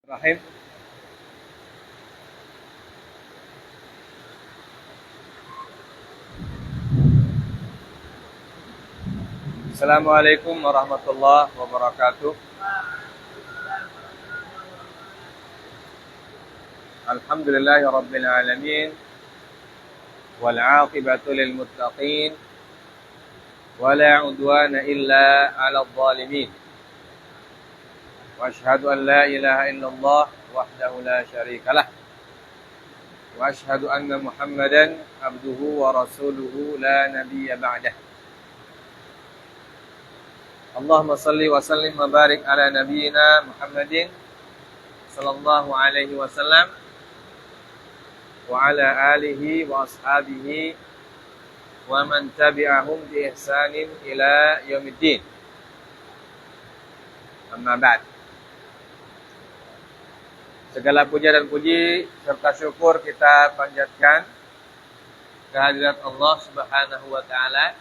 Rahim. Assalamualaikum warahmatullahi wabarakatuh. Alhamdulillahi rabbil alamin wal 'aqibatu lil muttaqin wala 'udwana illa 'alal zalimin. Wa asyhadu an la ilaha illallah wahdahu la syarikalah. Wa asyhadu anna Muhammadan abduhu wa rasuluhu la nabiyya ba'dah. Allahumma salli wa sallim wa barik ala nabiyyina Muhammadin sallallahu alaihi wasallam wa ala alihi wa ashabihi wa man tabi'ahum bi ihsanin ila yaumiddin. Amma ba'd. Segala puja dan puji serta syukur kita panjatkan kehadirat Allah Subhanahu wa taala.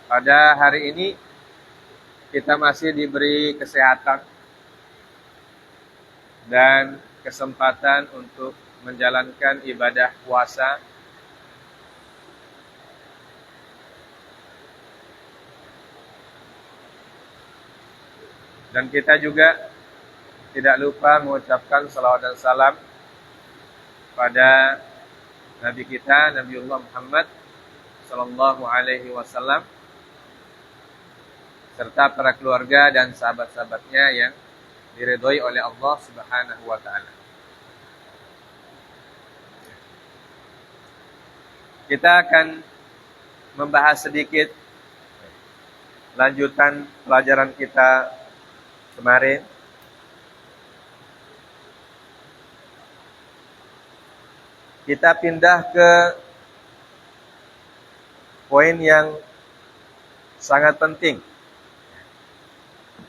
Pada hari ini kita masih diberi kesehatan dan kesempatan untuk menjalankan ibadah puasa. Dan kita juga tidak lupa mengucapkan salawat dan salam pada Nabi kita, Nabiullah Muhammad sallallahu alaihi wasallam, serta para keluarga dan sahabat-sahabatnya yang diridhoi oleh Allah Subhanahu wa taala. Kita akan membahas sedikit lanjutan pelajaran kita kemarin. Kita pindah ke poin yang sangat penting,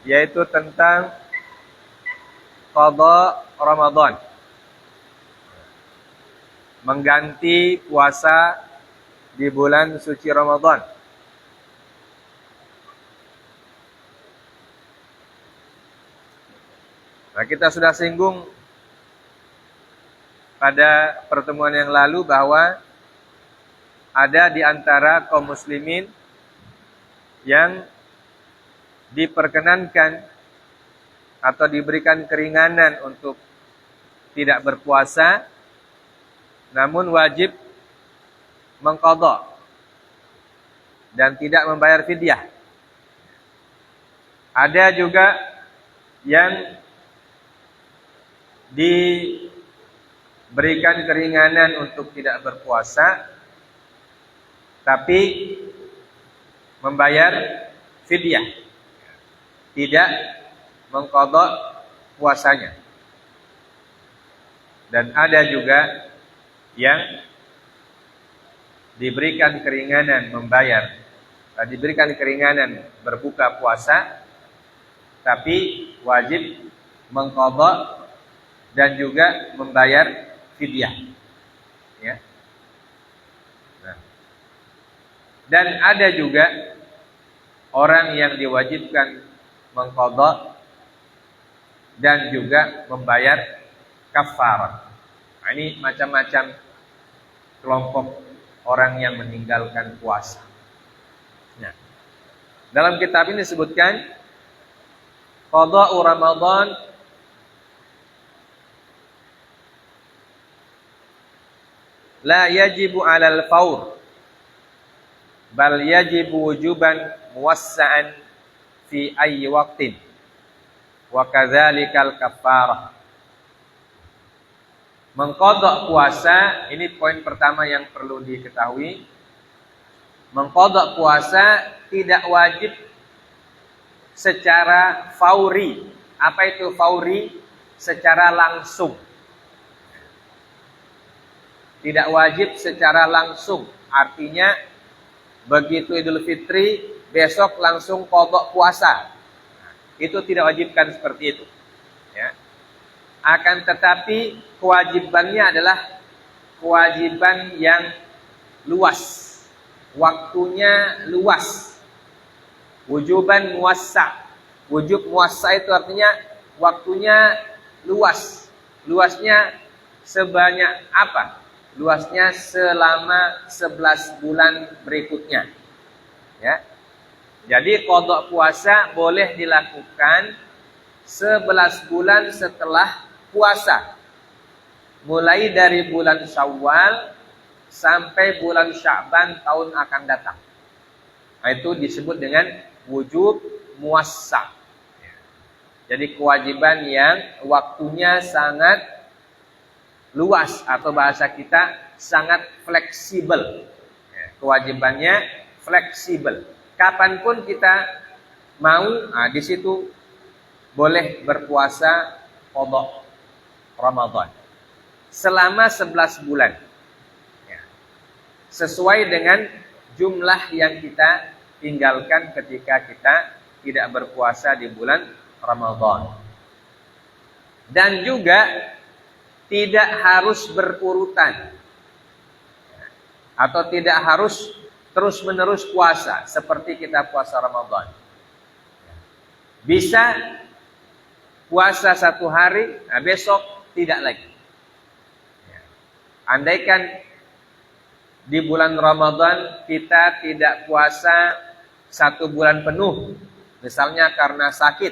yaitu tentang qada Ramadan, mengganti puasa di bulan suci Ramadan. Nah, kita sudah singgung pada pertemuan yang lalu bahwa ada di antara kaum muslimin yang diperkenankan atau diberikan keringanan untuk tidak berpuasa, namun wajib mengqadha dan tidak membayar fidyah. Ada juga yang diberikan keringanan untuk tidak berpuasa tapi membayar fidyah, tidak mengqadha puasanya. Dan ada juga yang diberikan keringanan diberikan keringanan berbuka puasa tapi wajib mengqadha dan juga membayar fidyah, ya. Nah. Dan ada juga orang yang diwajibkan mengqadha dan juga membayar kafarah. Nah, ini macam-macam kelompok orang yang meninggalkan puasa. Nah, dalam kitab ini disebutkan qada'u Ramadan la yajibu 'alal fawr bal yajibu wujuban muwassa'an fi ayyi waqtin wa kadzalikal kafarah. Mengqadha puasa, ini poin pertama yang perlu diketahui. Mengqadha puasa tidak wajib secara fauri. Apa itu fauri? Secara langsung. Tidak wajib secara langsung. Artinya begitu Idul Fitri, besok langsung qadha puasa. Itu tidak wajibkan seperti itu, ya. Akan tetapi kewajibannya adalah kewajiban yang luas, waktunya luas, wujuban muwassa', Wujub muassa itu artinya waktunya luas. Luasnya sebanyak apa? Luasnya selama 11 bulan berikutnya. Ya. Jadi qada puasa boleh dilakukan 11 bulan setelah puasa. Mulai dari bulan Syawal sampai bulan Sya'ban tahun akan datang. Nah, itu disebut dengan wujub muassa. Jadi kewajiban yang waktunya sangat luas atau bahasa kita sangat fleksibel. Kewajibannya fleksibel. Kapanpun kita mau, di situ boleh berpuasa qada Ramadan selama 11 bulan. Sesuai dengan jumlah yang kita tinggalkan ketika kita tidak berpuasa di bulan Ramadan. Dan juga tidak harus berurutan. Atau tidak harus terus-menerus puasa seperti kita puasa Ramadan. Bisa puasa 1 hari, besok tidak lagi. Andaikan di bulan Ramadan kita tidak puasa 1 bulan penuh, misalnya karena sakit,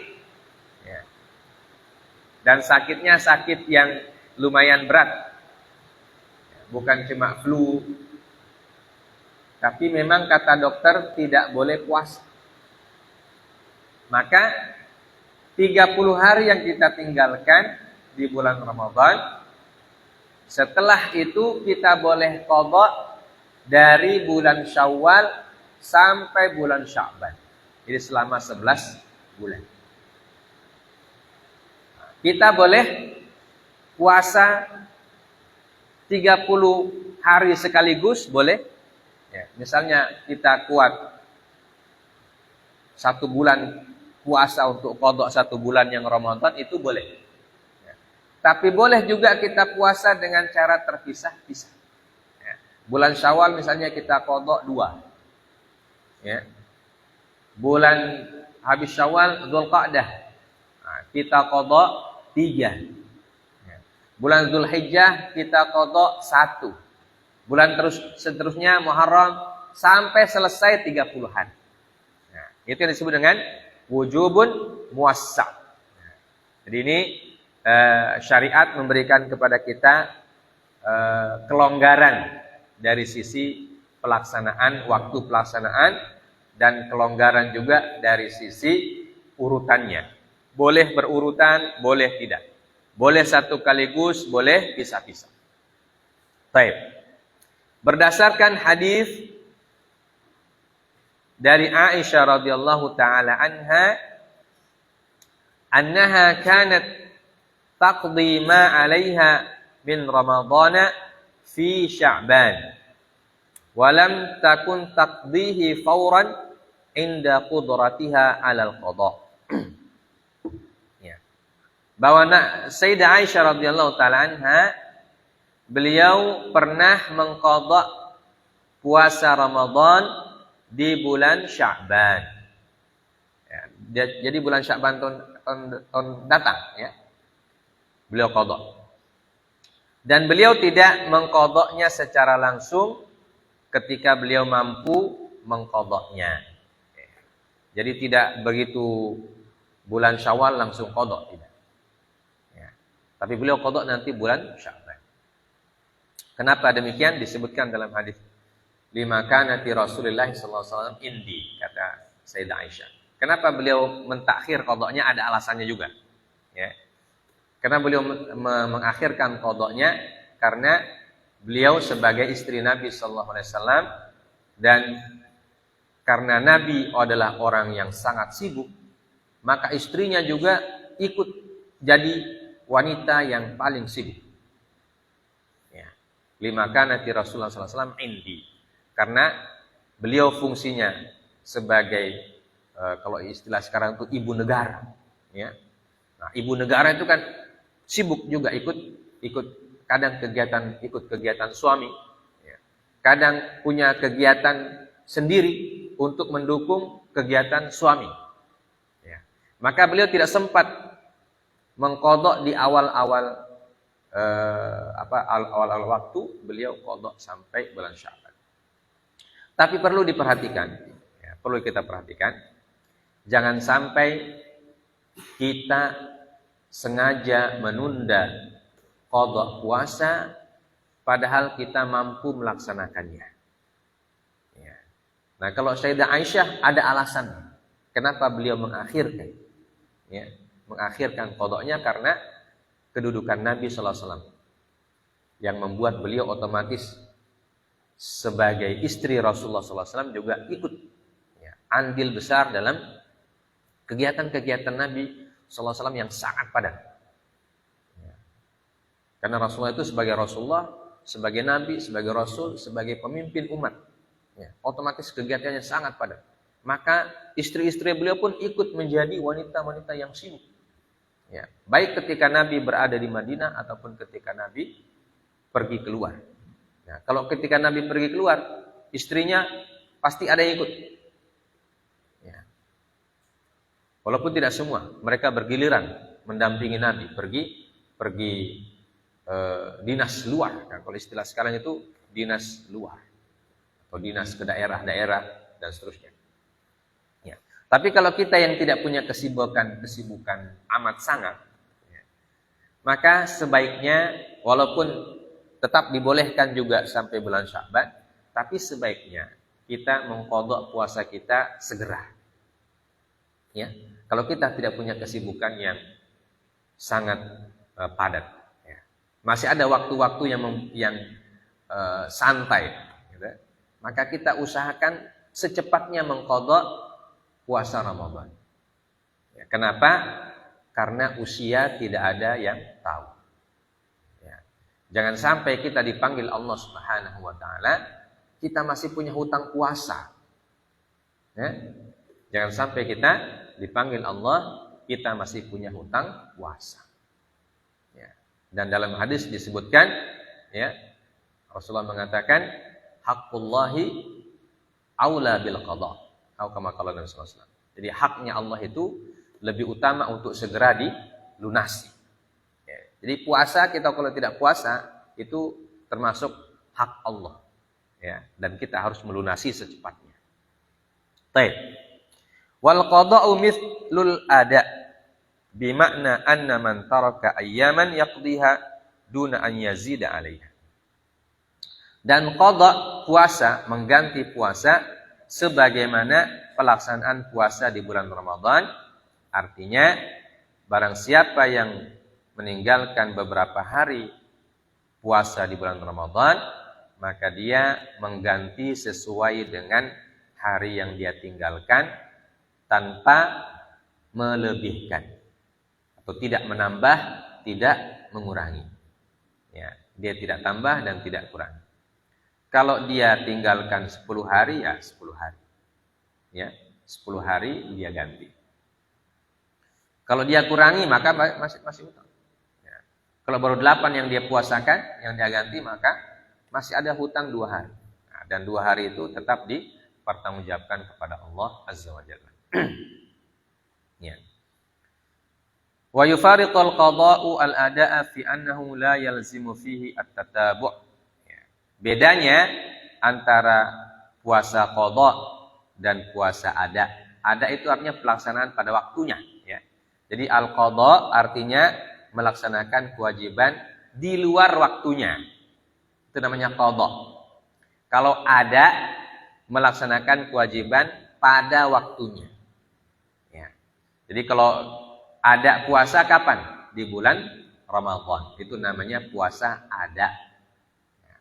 dan sakitnya sakit yang lumayan berat, bukan cuma flu, tapi memang kata dokter tidak boleh puasa. Maka 30 hari yang kita tinggalkan di bulan Ramadan, setelah itu kita boleh qada dari bulan Syawal sampai bulan Sya'ban. Jadi selama 11 bulan. Kita boleh puasa 30 hari sekaligus, boleh. Ya, misalnya kita kuat 1 bulan puasa untuk qada 1 bulan yang Ramadan, itu boleh. Ya. Tapi boleh juga kita puasa dengan cara terpisah-pisah. Ya. Bulan Syawal misalnya kita qada 2. Ya. Bulan habis Syawal Dzulqa'dah, kita qada 3. Ya. Bulan Dzulhijjah kita qada 1. Bulan seterusnya Muharram sampai selesai 30 hari. Nah, itu yang disebut dengan wujubun muassa. Jadi ini syariat memberikan kepada kita kelonggaran dari sisi pelaksanaan, waktu pelaksanaan, dan kelonggaran juga dari sisi urutannya. Boleh berurutan, boleh tidak. Boleh satu kaligus, boleh pisah-pisah. Baik. Berdasarkan hadis dari Aisyah radhiyallahu taala annaha kanat taqdi ma 'alaiha min Ramadhana fi Sya'ban wa lam takun taqdihi fawran inda qudratiha 'alal qada. Ya. Bahwa Sayyidah Aisyah radhiyallahu taala beliau pernah mengqada puasa Ramadan di bulan Sya'ban. Ya, jadi bulan Sya'ban tahun datang, ya. Beliau qada. Dan beliau tidak mengqadanya secara langsung ketika beliau mampu mengqadanya. Jadi tidak begitu bulan Syawal langsung qada, tidak. Ya. Tapi beliau qada nanti bulan Sya'ban. Kenapa demikian? Disebutkan dalam hadis, lima kanati Rasulullah sallallahu alaihi wasallam indi, kata Sayyidah Aisyah. Kenapa beliau mentakhir qadanya? Ada alasannya juga. Ya. Karena beliau mengakhirkan qadanya karena beliau sebagai istri Nabi sallallahu alaihi wasallam, dan karena Nabi adalah orang yang sangat sibuk, maka istrinya juga ikut jadi wanita yang paling sibuk. Lima kanati Rasulullah SAW indi, karena beliau fungsinya sebagai kalau istilah sekarang itu ibu negara, ya. Nah, ibu negara itu kan sibuk juga ikut kadang ikut kegiatan suami, ya. Kadang punya kegiatan sendiri untuk mendukung kegiatan suami, ya. Maka beliau tidak sempat mengqadha di awal-awal awal-awal waktu, beliau qadha sampai bulan Sya'ban. Tapi perlu diperhatikan, ya, perlu kita perhatikan, jangan sampai kita sengaja menunda qadha puasa padahal kita mampu melaksanakannya. Ya. Nah, kalau Sayyidah Aisyah ada alasan kenapa beliau mengakhirkan, ya, mengakhirkan qadhanya karena kedudukan Nabi sallallahu alaihi wasallam yang membuat beliau otomatis sebagai istri Rasulullah sallallahu alaihi wasallam juga ikut, ya, andil besar dalam kegiatan-kegiatan Nabi sallallahu alaihi wasallam yang sangat padat. Ya. Karena Rasulullah itu sebagai Rasulullah, sebagai Nabi, sebagai Rasul, sebagai pemimpin umat, ya, otomatis kegiatannya sangat padat. Maka istri-istri beliau pun ikut menjadi wanita-wanita yang sibuk. Ya, baik ketika Nabi berada di Madinah ataupun ketika Nabi pergi keluar. Nah, kalau ketika Nabi pergi keluar, istrinya pasti ada yang ikut. Ya. Walaupun tidak semua, mereka bergiliran mendampingi Nabi pergi dinas luar. Nah, kalau istilah sekarang itu dinas luar atau dinas ke daerah-daerah dan seterusnya. Ya. Tapi kalau kita yang tidak punya kesibukan amat sangat, ya, maka sebaiknya walaupun tetap dibolehkan juga sampai bulan Sya'ban, tapi sebaiknya kita mengqadha puasa kita segera. Ya, kalau kita tidak punya kesibukan yang sangat padat, ya. Masih ada waktu-waktu yang santai, gitu. Maka kita usahakan secepatnya mengqadha puasa Ramadan. Ya, kenapa? Karena usia tidak ada yang tahu. Jangan sampai kita dipanggil Allah Subhanahu wa taala, kita masih punya hutang puasa. Ya? Jangan sampai kita dipanggil Allah, kita masih punya hutang puasa. Ya. Dan dalam hadis disebutkan, ya, Rasulullah mengatakan, haqqullahi aula bil qadha. Atau kama qala Nabi sallallahu alaihi wasallam. Jadi haknya Allah itu lebih utama untuk segera dilunasi. Jadi puasa, kita kalau tidak puasa itu termasuk hak Allah, ya, dan kita harus melunasi secepatnya. Baik. Wal qada'u mithlul ada bimakna anna man taraka ayyaman yaqdiha duna an yazida 'alaiha. Dan qada puasa mengganti puasa sebagaimana pelaksanaan puasa di bulan Ramadan. Artinya barang siapa yang meninggalkan beberapa hari puasa di bulan Ramadan, maka dia mengganti sesuai dengan hari yang dia tinggalkan tanpa melebihkan atau tidak menambah, tidak mengurangi. Ya, dia tidak tambah dan tidak kurang. Kalau dia tinggalkan 10 hari, ya 10 hari. Ya, 10 hari dia ganti. Kalau dia kurangi, maka masih utang. Kalau baru 8 yang dia puasakan, yang dia ganti, maka masih ada hutang 2 hari. Nah, dan 2 hari itu tetap dipertanggungjawabkan kepada Allah Azza wa Jalla. Ya. Wa yufariqul qada'u al-ada'a fi annahu la yalzimu fihi at-tatabu'. Ya. Bedanya antara puasa qada dan puasa ada. Ada itu artinya pelaksanaan pada waktunya. Ya. Jadi al-qada artinya melaksanakan kewajiban di luar waktunya. Itu namanya qadha. Kalau ada, melaksanakan kewajiban pada waktunya. Ya. Jadi kalau ada puasa kapan? Di bulan Ramadan. Itu namanya puasa ada. Ya.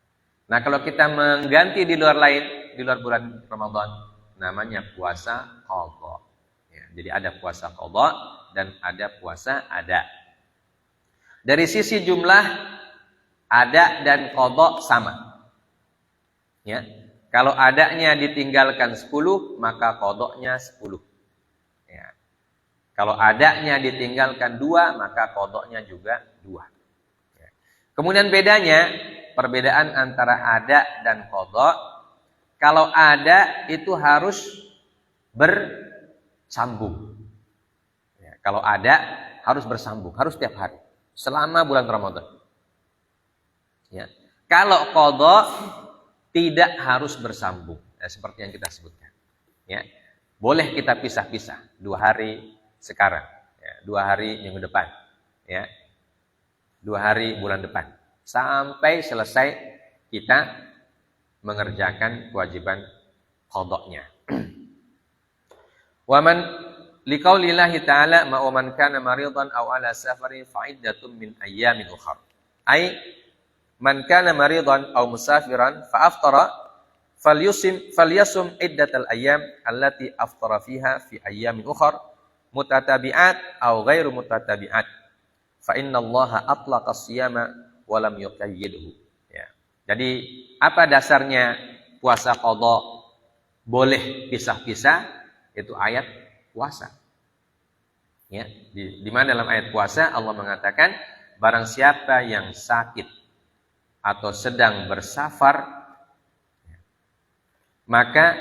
Nah, kalau kita mengganti di luar lain, di luar bulan Ramadan, namanya puasa qadha. Ya. Jadi ada puasa qadha dan ada puasa ada. Dari sisi jumlah ada dan qadha sama. Ya. Kalau adanya ditinggalkan 10, maka qadhanya 10. Ya. Kalau adanya ditinggalkan 2, maka qadhanya juga 2. Ya. Kemudian perbedaan antara ada dan qadha. Kalau ada itu harus bersambung. Ya. Kalau ada, harus bersambung, harus setiap hari selama bulan Ramadan. Ya. Kalau qadha tidak harus bersambung, seperti yang kita sebutkan. Ya. Boleh kita pisah-pisah, 2 hari sekarang, ya, 2 hari minggu depan, ya, 2 hari bulan depan, sampai selesai kita mengerjakan kewajiban qadha-nya. Wa man liqaulillahi ta'ala ma man kana maridan aw ala safarin fa iddatun min ayyamin ukhra. Ai man kana maridan aw musafiran fa aftara falyasum iddatal ayyam allati aftara fiha fi ayyamin ukhra mutatabi'at aw ghairu mutatabi'at. Fa innallaha atlaqa as-siyama wa lam yuqayyidhu. Ya. Jadi apa dasarnya puasa qadha boleh pisah-pisah? Itu ayat puasa. Ya, di mana dalam ayat puasa Allah mengatakan barang siapa yang sakit atau sedang bersafar maka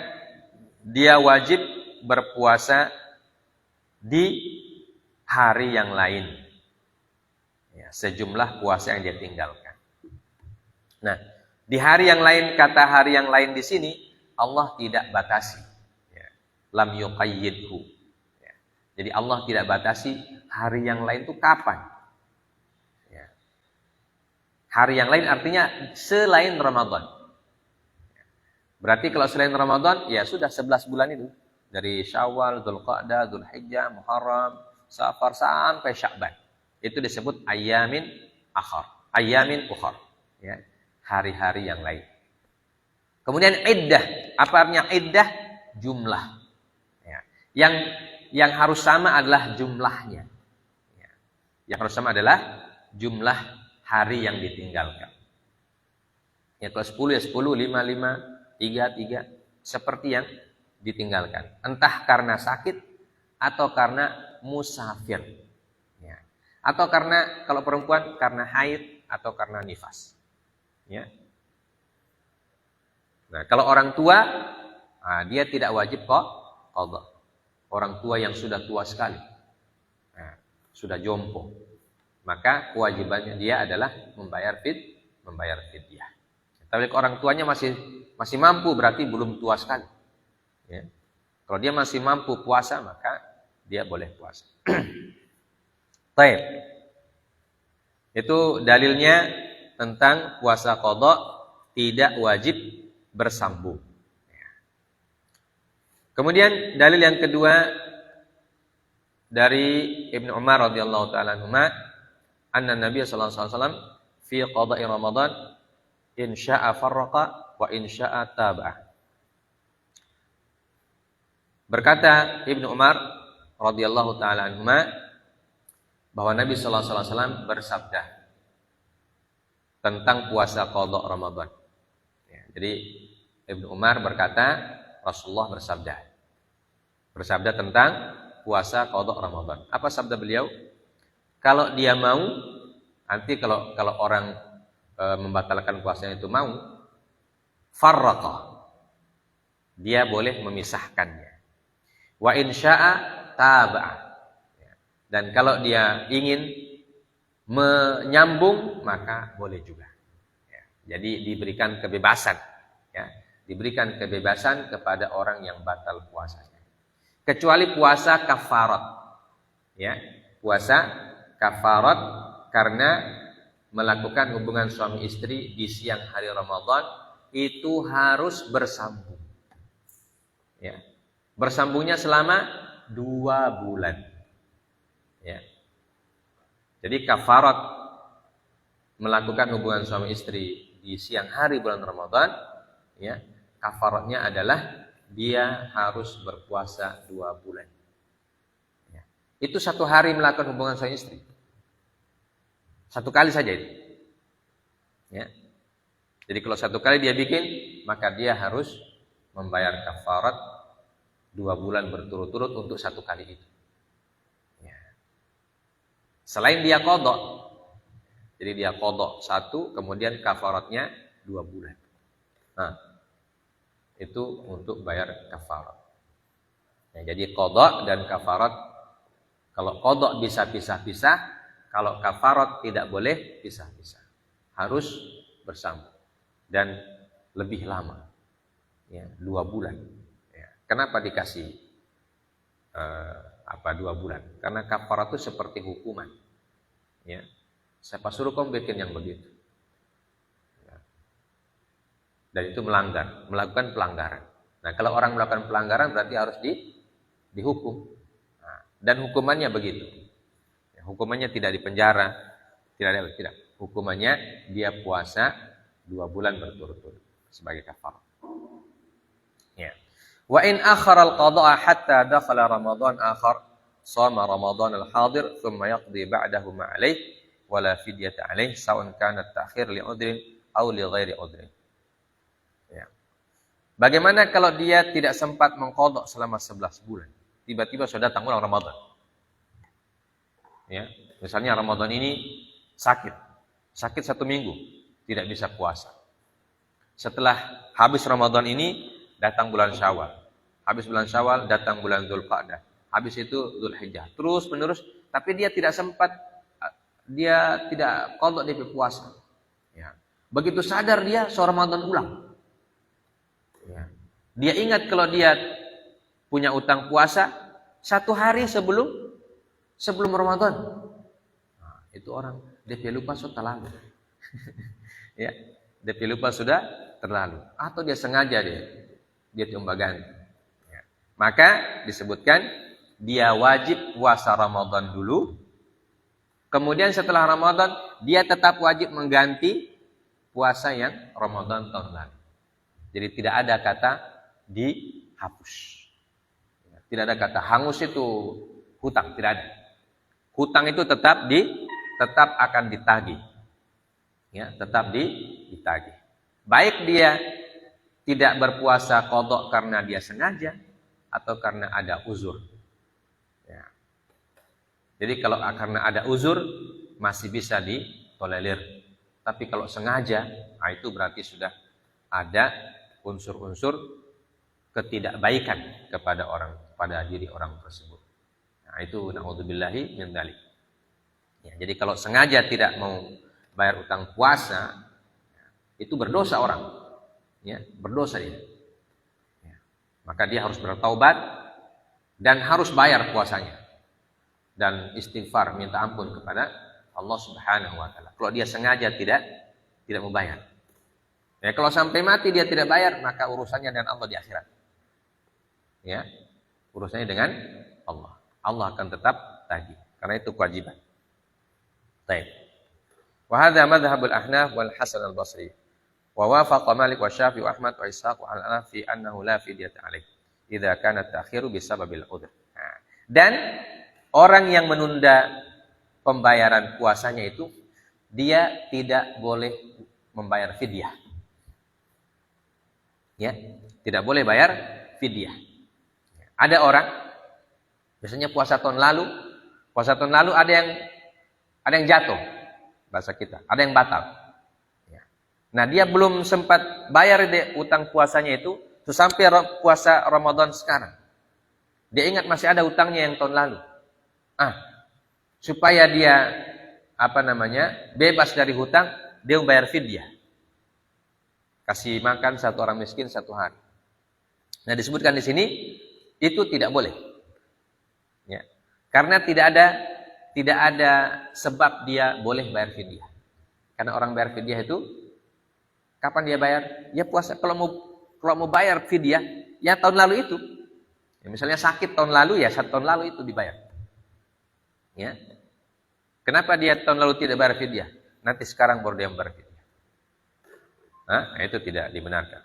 dia wajib berpuasa di hari yang lain. Ya, sejumlah puasa yang dia tinggalkan. Nah, di hari yang lain, kata hari yang lain di sini Allah tidak batasi. Lam yuqayyidhu. Ya. Jadi Allah tidak batasi hari yang lain itu kapan. Ya. Hari yang lain artinya selain Ramadan. Berarti kalau selain Ramadan, ya sudah 11 bulan itu. Dari Syawal, Dzulqa'dah, Dzulhijjah, Muharram, Safar sampai Sya'ban. Itu disebut ayyamin akhar. Ayyamin ukhar. Ya. Hari-hari yang lain. Kemudian iddah. Apa artinya iddah? Jumlah. Yang harus sama adalah jumlahnya. Yang harus sama adalah jumlah hari yang ditinggalkan. Ya, kalau 10 ya 10, 5, 5, 3, 3. Seperti yang ditinggalkan. Entah karena sakit atau karena musafir. Ya. Atau karena, kalau perempuan, karena haid atau karena nifas. Ya. Nah, kalau orang tua, dia tidak wajib qadha. Orang tua yang sudah tua sekali, sudah jompo, maka kewajibannya dia adalah membayar fidyah. Tapi kalau orang tuanya masih mampu, berarti belum tua sekali. Ya. Kalau dia masih mampu puasa, maka dia boleh puasa. Baik. Itu dalilnya tentang puasa qadha tidak wajib bersambung. Kemudian dalil yang kedua dari Ibnu Umar radhiyallahu taala anhuma, anna Nabi sallallahu alaihi wasallam fi qada'i Ramadan in syaa'a farraqa wa in syaa'a taba'a. Berkata Ibnu Umar radhiyallahu taala anhuma bahwa Nabi sallallahu alaihi wasallam bersabda tentang puasa qada Ramadan. Ya, jadi Ibnu Umar berkata Rasulullah bersabda tentang puasa qada Ramadan. Apa sabda beliau? Kalau dia mau, nanti kalau orang membatalkan puasanya itu mau, farraqa, dia boleh memisahkannya. Wa in syaa'a taba'a. Dan kalau dia ingin menyambung, maka boleh juga. Ya, jadi diberikan kebebasan. Ya. Diberikan kebebasan kepada orang yang batal puasanya. Kecuali puasa kafarat. Ya, puasa kafarat karena melakukan hubungan suami istri di siang hari Ramadan itu harus bersambung. Ya. Bersambungnya selama 2 bulan. Ya. Jadi kafarat melakukan hubungan suami istri di siang hari bulan Ramadan, ya. Kafaratnya adalah dia harus berpuasa 2 bulan. Ya. Itu 1 hari melakukan hubungan suami istri. 1 kali saja itu. Ya. Jadi kalau 1 kali dia bikin, maka dia harus membayar kafarat 2 bulan berturut-turut untuk 1 kali itu. Ya. Selain dia qadha, jadi dia qadha 1, kemudian kafaratnya 2 bulan. Nah, itu untuk bayar kafarat. Ya, jadi qadha dan kafarat Kalau qadha bisa pisah-pisah, kalau kafarat tidak boleh pisah-pisah. Harus bersama dan lebih lama. Ya, 2 bulan. Ya. Kenapa dikasih 2 bulan? Karena kafarat itu seperti hukuman. Ya. Siapa suruh kamu bikin yang begitu? Ya. Dan itu melakukan pelanggaran. Nah, kalau orang melakukan pelanggaran berarti harus dihukum. Nah, dan hukumannya begitu. Ya, hukumannya tidak dipenjara, tidak. Hukumannya dia puasa 2 bulan berturut-turut sebagai kafarat. Ya. Wa in akhara al-qada'a hatta dakhala Ramadan akhar, shama Ramadan al-hadir thumma yaqdi ba'dahu ma alayh wa la fidyata alayh sawa'un kana at-ta'khir li 'udrin aw li ghairi 'udrin. Ya. Bagaimana kalau dia tidak sempat mengqadha selama 11 bulan? Tiba-tiba sudah datang bulan Ramadan. Ya, misalnya Ramadan ini sakit 1 minggu, tidak bisa puasa. Setelah habis Ramadan ini datang bulan Syawal. Habis bulan Syawal datang bulan Dzulqa'dah. Habis itu Dzulhijjah. Terus menerus, tapi dia tidak sempat, dia tidak qadha di puasa. Ya. Begitu sadar dia Ramadan ulang. Ya. Dia ingat kalau dia punya utang puasa 1 hari sebelum Ramadan. Nah, itu orang DP lupa sudah terlalu. Ya, DP lupa sudah terlalu. Atau dia sengaja dia timbang ganti. Ya. Maka disebutkan dia wajib puasa Ramadan dulu. Kemudian setelah Ramadan dia tetap wajib mengganti puasa yang Ramadan tahun lalu. Jadi tidak ada kata dihapus. Tidak ada kata hangus itu hutang, tidak ada. Hutang itu tetap akan ditagih. Ya, tetap ditagih. Baik dia tidak berpuasa qadha karena dia sengaja atau karena ada uzur. Ya. Jadi kalau karena ada uzur masih bisa ditolerir. Tapi kalau sengaja, itu berarti sudah ada unsur-unsur ketidakbaikan pada diri orang tersebut. Nah, itu naudzubillahi min dzalik. Ya, jadi kalau sengaja tidak mau bayar utang puasa, itu berdosa orang. Ya, berdosa dia. Ya. Maka dia harus bertaubat dan harus bayar puasanya. Dan istighfar, minta ampun kepada Allah Subhanahu wa taala. Kalau dia sengaja tidak membayar. Ya, kalau sampai mati dia tidak bayar, maka urusannya dengan Allah di akhirat. Ya. Urusannya dengan Allah. Allah akan tetap tagih karena itu kewajiban. Baik. Wa hadza madhhabul Ahnaf wal Hasan al-Basri. Wa wafaqa Malik wa Syafi'i wa Ahmad wa Ishaq wa al-Anaf fi annahu la fidyata alaih idza kana ta'khiru bisababil udhr. Nah, dan orang yang menunda pembayaran puasanya itu dia tidak boleh membayar fidyah. Ya, tidak boleh bayar fidyah. Ada orang biasanya puasa tahun lalu ada yang jatuh bahasa kita, ada yang batal. Ya. Nah, dia belum sempat bayar utang puasanya itu sampai puasa Ramadan sekarang. Dia ingat masih ada utangnya yang tahun lalu. Supaya dia bebas dari hutang, dia membayar fidyah. Kasih makan 1 orang miskin 1 hari. Nah, disebutkan di sini itu tidak boleh. Ya. Karena tidak ada sebab dia boleh bayar fidyah. Karena orang bayar fidyah itu kapan dia bayar? Ya puasa. Kalau mau bayar fidyah ya tahun lalu itu. Ya, misalnya sakit tahun lalu ya 1 tahun lalu itu dibayar. Ya. Kenapa dia tahun lalu tidak bayar fidyah? Nanti sekarang baru dia membayar fidyah. Itu tidak dibenarkan.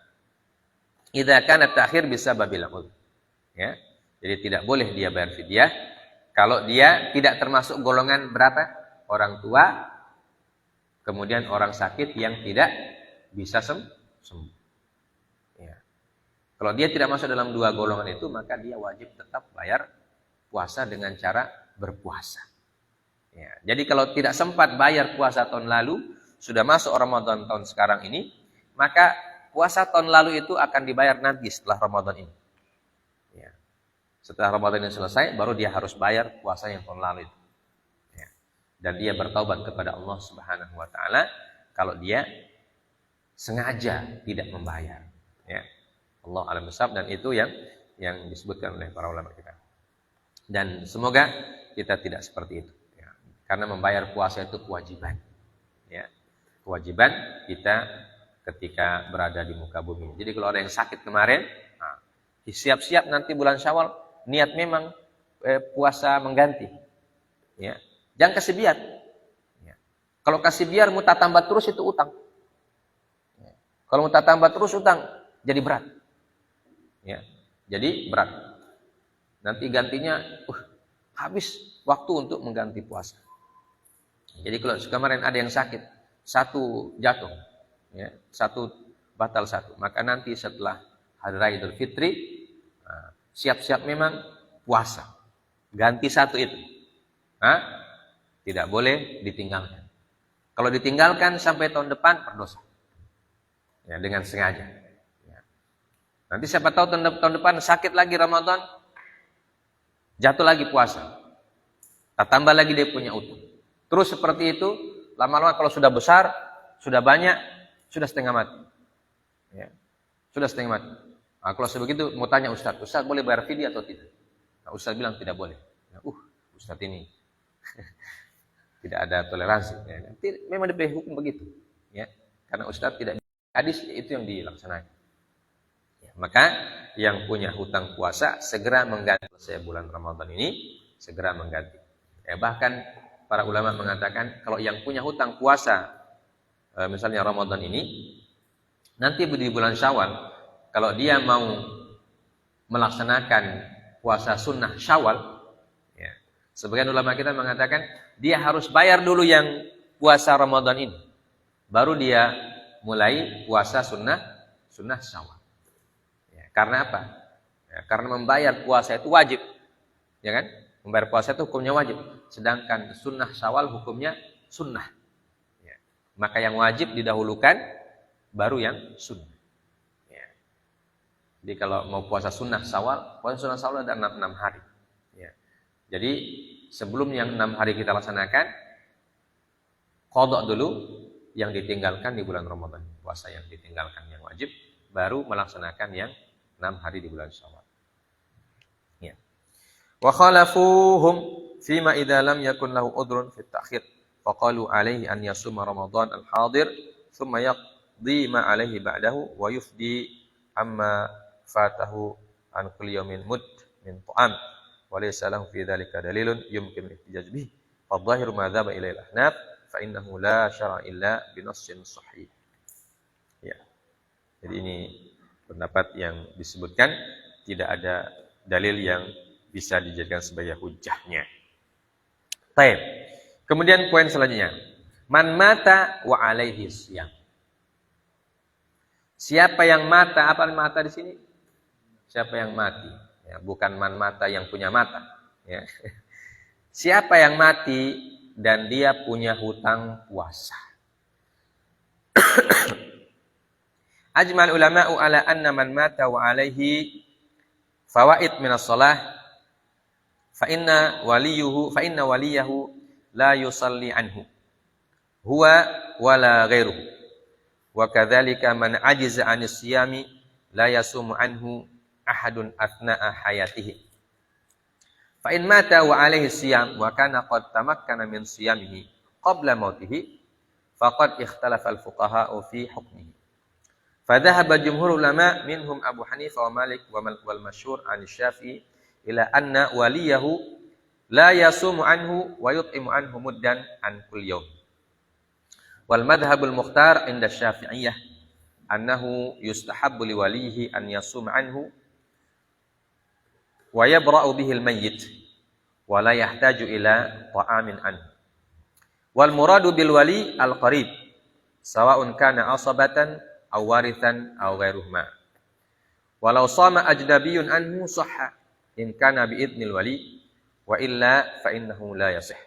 Idza kana ta'khir bisababil udhr. Ya. Jadi tidak boleh dia bayar fidyah kalau dia tidak termasuk golongan berapa? Orang tua, kemudian orang sakit yang tidak bisa sembuh. Ya. Kalau dia tidak masuk dalam 2 golongan itu, maka dia wajib tetap bayar puasa dengan cara berpuasa. Ya. Jadi kalau tidak sempat bayar puasa tahun lalu, sudah masuk Ramadan tahun sekarang ini, maka puasa tahun lalu itu akan dibayar nanti setelah Ramadan ini. Ya. Setelah Ramadan ini selesai, baru dia harus bayar puasa yang tahun lalu itu. Ya. Dan dia bertaubat kepada Allah Subhanahu wa taala kalau dia sengaja tidak membayar. Ya. Allah alam bisawab, dan itu yang disebutkan oleh para ulama kita. Dan semoga kita tidak seperti itu. Ya. Karena membayar puasa itu kewajiban. Ya. Kewajiban kita ketika berada di muka bumi. Jadi kalau ada yang sakit kemarin, siap-siap nanti bulan Syawal niat memang puasa mengganti. Ya. Jangan kasih biar. Ya. Kalau kasih biar muta tambah terus itu utang. Ya. Kalau muta tambah terus utang jadi berat. Ya. Jadi berat. Nanti gantinya habis waktu untuk mengganti puasa. Jadi kalau kemarin ada yang sakit, satu jatuh, ya, satu batal satu, maka nanti setelah hari raya Idul Fitri siap-siap memang puasa, ganti satu itu, tidak boleh ditinggalkan. Kalau ditinggalkan sampai tahun depan berdosa, ya, dengan sengaja. Ya. Nanti siapa tahu tahun depan sakit lagi Ramadan, jatuh lagi puasa, tambah lagi dia punya utang. Terus seperti itu, lama-lama kalau sudah besar, sudah banyak, sudah setengah mati. Ya. Sudah setengah mati. Nah, kalau sebegitu mau tanya Ustaz boleh bayar fidyah atau tidak? Nah, Ustaz bilang tidak boleh. Nah, Ustaz ini tidak ada toleransi. Ya. Nanti memang diberi hukum begitu. Ya. Karena Ustaz tidak hadis itu yang dilaksanakan. Ya. Maka yang punya hutang puasa segera mengganti. Selesai bulan Ramadan ini segera mengganti. Ya, bahkan para ulama mengatakan kalau yang punya hutang puasa misalnya Ramadan ini, nanti di bulan Syawal kalau dia mau melaksanakan puasa sunnah Syawal, ya, sebagian ulama kita mengatakan dia harus bayar dulu yang puasa Ramadan ini, baru dia mulai puasa sunnah Syawal. Ya, karena apa? Ya, karena membayar puasa itu wajib, ya kan? Membayar puasa itu hukumnya wajib, sedangkan sunnah Syawal hukumnya sunnah. Ya. Maka yang wajib didahulukan, baru yang sunnah. Ya. Jadi kalau mau puasa sunnah Syawal ada 6 hari. Ya. Jadi sebelum yang 6 hari kita laksanakan, qadha dulu yang ditinggalkan di bulan Ramadan, puasa yang ditinggalkan yang wajib, baru melaksanakan yang 6 hari di bulan Syawal. Ya. Wa khalafuhum fima idza lam yakun lahu udhrun fi at-ta'khir faqalu alaihi an yasuma Ramadan al-hadir thumma yaqdi ma alaihi ba'dahu wa yufdi amma fatahu an kulli yawmin mud min ta'am wa laysa lahu fi dhalika dalilun yumkin al-ihtijaj bihi fadh-dhahiru ma dhaba ila al-ahnaf fa innahu la syara illa bi nassin sahih. Ya. Jadi ini pendapat yang disebutkan tidak ada dalil yang bisa dijadikan sebagai hujjahnya. Baik. Kemudian poin selanjutnya. Man mata wa alaihi siyam. Siapa yang mata? Apa mata di sini? Siapa yang mati? Ya, bukan man mata yang punya mata. Ya. Siapa yang mati dan dia punya hutang puasa. Ajmal ulama'u ala anna man mata wa alaihi fawaid minas shalah fa inna waliyahu la yusalli anhu huwa wala ghairuhu wa kadzalika man ajiza 'anis siyami la yasumu anhu ahadun athna'a hayatihi fa in mata wa 'alaihi siyam wa kana qad tamakkana min siyamihi qabla mautihi faqad ikhtalafa al-fuqaha'u fi hukmihi fa dhahaba jumhur ulama minhum Abu Hanifah wa Malik wal masyhur 'an Syafi'i ila anna waliyahu la yasumu anhu wa yut'imu anhu muddan an kulli yawm. Wal madhhabul mukhtar inda Syafi'iyah annahu yustahabbu li walihi an yasuma anhu wa yabra'u bihi al-mayyit wa la yahtaju ila ta'amin anhu. Wal muradu bil wali al-qarib sawa'un kana asabatan aw warithan aw ghairuhuma. Walau sama ajnabiyyun anhu sahha in kana bi idnil wali wa illa fa innahu la yasih.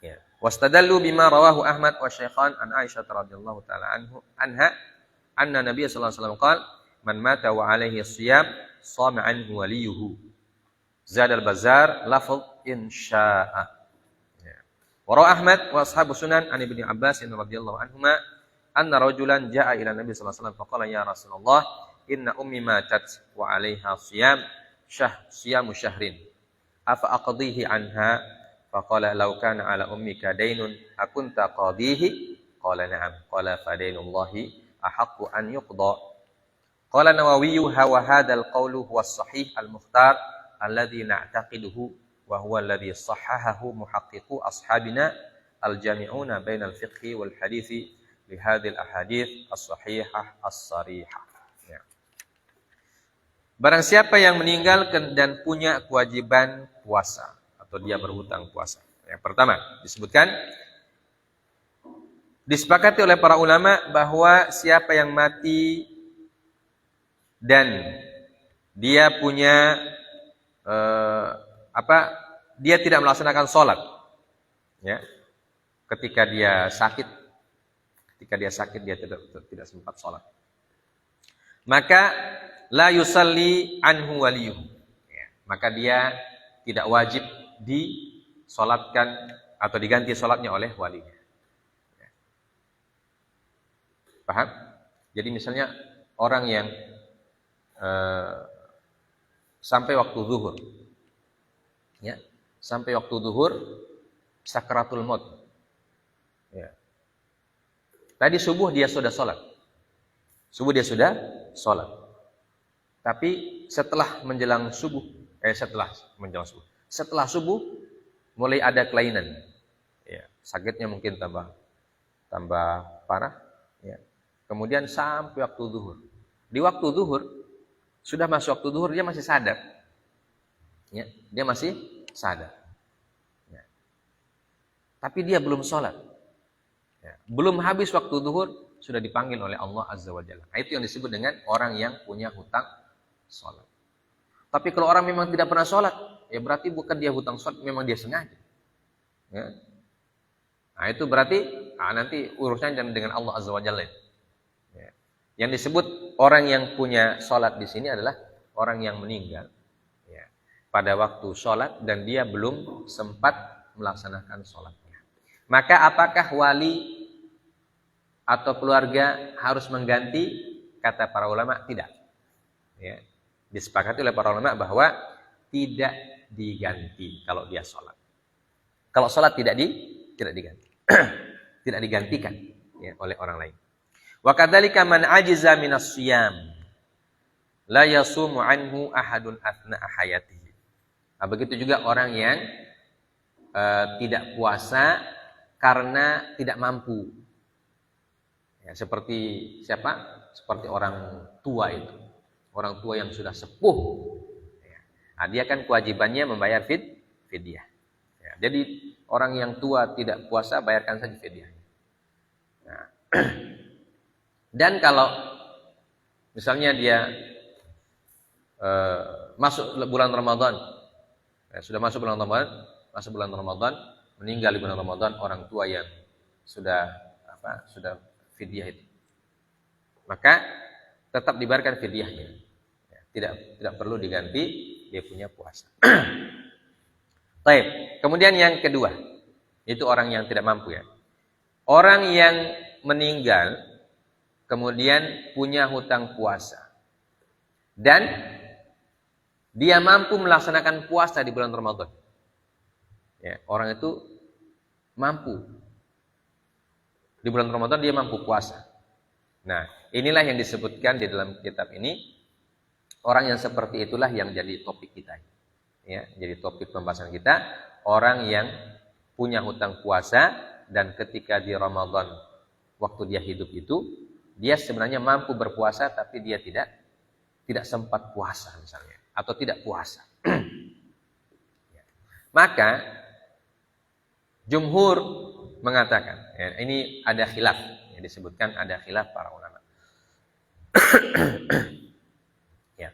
Ya. Wastadallu bima rawahu Ahmad wa Syaikhan an Aisyah radhiyallahu taala anha anna Nabiy sallallahu alaihi wasallam qala man mata wa alaihi shiyam sama anhu waliyuhu Zad al-Bazzar lafaz insya'a. Ya. Wa rawa Ahmad wa ashabu sunan an Ibnu Abbas radhiyallahu anhuma anna rajulan jaa'a ila Nabi sallallahu alaihi wasallam faqala ya Rasulullah inna ummi matat wa 'alaiha siyamu syahrin afa aqdihi anha faqala law kana 'ala ummika daynun akunta qadihi qala na'am qala fa dainullahi ahaqqu an yuqda qala Nawawi wa hadzal qawlu huwa as-sahih al-mukhtar alladhi na'taqiduhu wa huwa alladhi sahhahahu muhaqqiqu ashabina al-jami'una bainal fiqhi wal hadithi li hadhil ahadits as-sahihah as-sarihah. Ya. Barang siapa yang meninggal dan punya kewajiban puasa atau dia berhutang puasa. Yang pertama disebutkan disepakati oleh para ulama bahwa siapa yang mati dan dia punya dia tidak melaksanakan sholat, ya, ketika dia sakit dia tidak sempat sholat, maka la yusalli anhu waliyuhu, ya, maka dia tidak wajib disolatkan atau diganti sholatnya oleh walinya. Ya. Paham? Jadi misalnya orang yang sampai waktu zuhur, ya, sampai waktu zuhur sakaratul maut, ya. Tadi subuh dia sudah sholat, tapi setelah subuh mulai ada kelainan, ya, sakitnya mungkin tambah parah, ya. Kemudian sampai waktu zuhur, di waktu zuhur sudah masuk waktu zuhur dia masih sadar, ya, dia masih sadar, ya. Tapi dia belum sholat, ya. Belum habis waktu zuhur sudah dipanggil oleh Allah Azza wa Jalla. Nah, itu yang disebut dengan orang yang punya hutang sholat. Tapi kalau orang memang tidak pernah sholat, ya berarti bukan dia hutang sholat, memang dia sengaja, ya. Nah itu berarti nanti urusannya dengan Allah Azza wa Jalla. Ya. Yang disebut orang yang punya sholat di sini adalah orang yang meninggal, ya, pada waktu sholat dan dia belum sempat melaksanakan sholatnya. Maka apakah wali atau keluarga harus mengganti? Kata para ulama tidak. Ya. Disepakati oleh para ulama bahwa tidak diganti kalau dia sholat. Kalau sholat tidak diganti, tidak digantikan, ya, oleh orang lain. Wa kadzalika man ajiza minas shiyam la yasumu anhu ahadun athna hayatihi. Nah, begitu juga orang yang tidak puasa karena tidak mampu. Ya, seperti siapa? Seperti orang tua itu. Orang tua yang sudah sepuh. Ya. Nah, dia kan kewajibannya membayar fidyah. Ya, jadi orang yang tua tidak puasa bayarkan saja fidyahnya. Nah, dan kalau misalnya dia masuk bulan Ramadan, ya, sudah masuk bulan Ramadan, meninggal di bulan Ramadan orang tua yang sudah fidyah itu, maka tetap dibayarkan fidyahnya, ya, tidak perlu diganti dia punya puasa. Baik. Kemudian yang kedua, itu orang yang tidak mampu, ya. Orang yang meninggal kemudian punya hutang puasa dan dia mampu melaksanakan puasa di bulan Ramadan. Ya, orang itu mampu. Di bulan Ramadan dia mampu puasa. Nah, inilah yang disebutkan di dalam kitab ini. Orang yang seperti itulah yang jadi topik kita. Ya, jadi topik pembahasan kita, orang yang punya hutang puasa dan ketika di Ramadan waktu dia hidup itu, dia sebenarnya mampu berpuasa tapi dia tidak sempat puasa misalnya, atau tidak puasa. Ya. Maka jumhur mengatakan, ya, ini ada khilaf, yang disebutkan ada khilaf para ulama. Ya.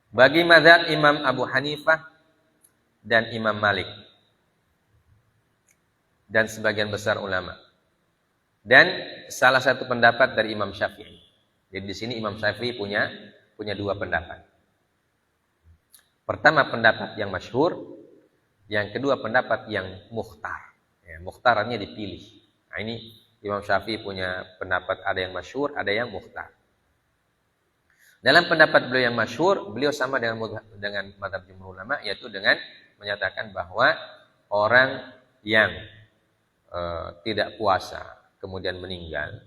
Bagi mazhab Imam Abu Hanifah dan Imam Malik dan sebagian besar ulama, dan salah satu pendapat dari Imam Syafi'i. Jadi di sini Imam Syafi'i punya dua pendapat. Pertama pendapat yang masyhur, yang kedua pendapat yang mukhtar. Ya, mukhtar artinya dipilih. Nah, ini Imam Syafi'i punya pendapat ada yang masyhur, ada yang mukhtar. Dalam pendapat beliau yang masyhur, beliau sama dengan mazhab jumhur ulama, yaitu dengan menyatakan bahwa orang yang tidak puasa kemudian meninggal,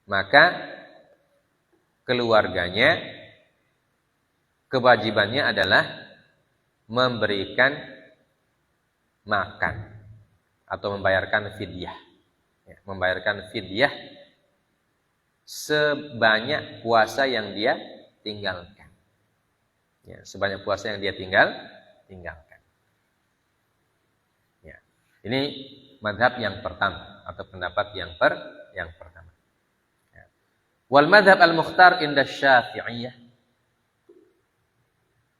maka keluarganya kewajibannya adalah memberikan makan atau membayarkan fidyah. Ya, membayarkan fidyah sebanyak puasa yang dia tinggalkan. Ya, sebanyak puasa yang dia tinggalkan. Ya. Ini mazhab yang pertama atau pendapat yang pertama. Ya. Wal mazhab al-mukhtar inda Syafi'iyah.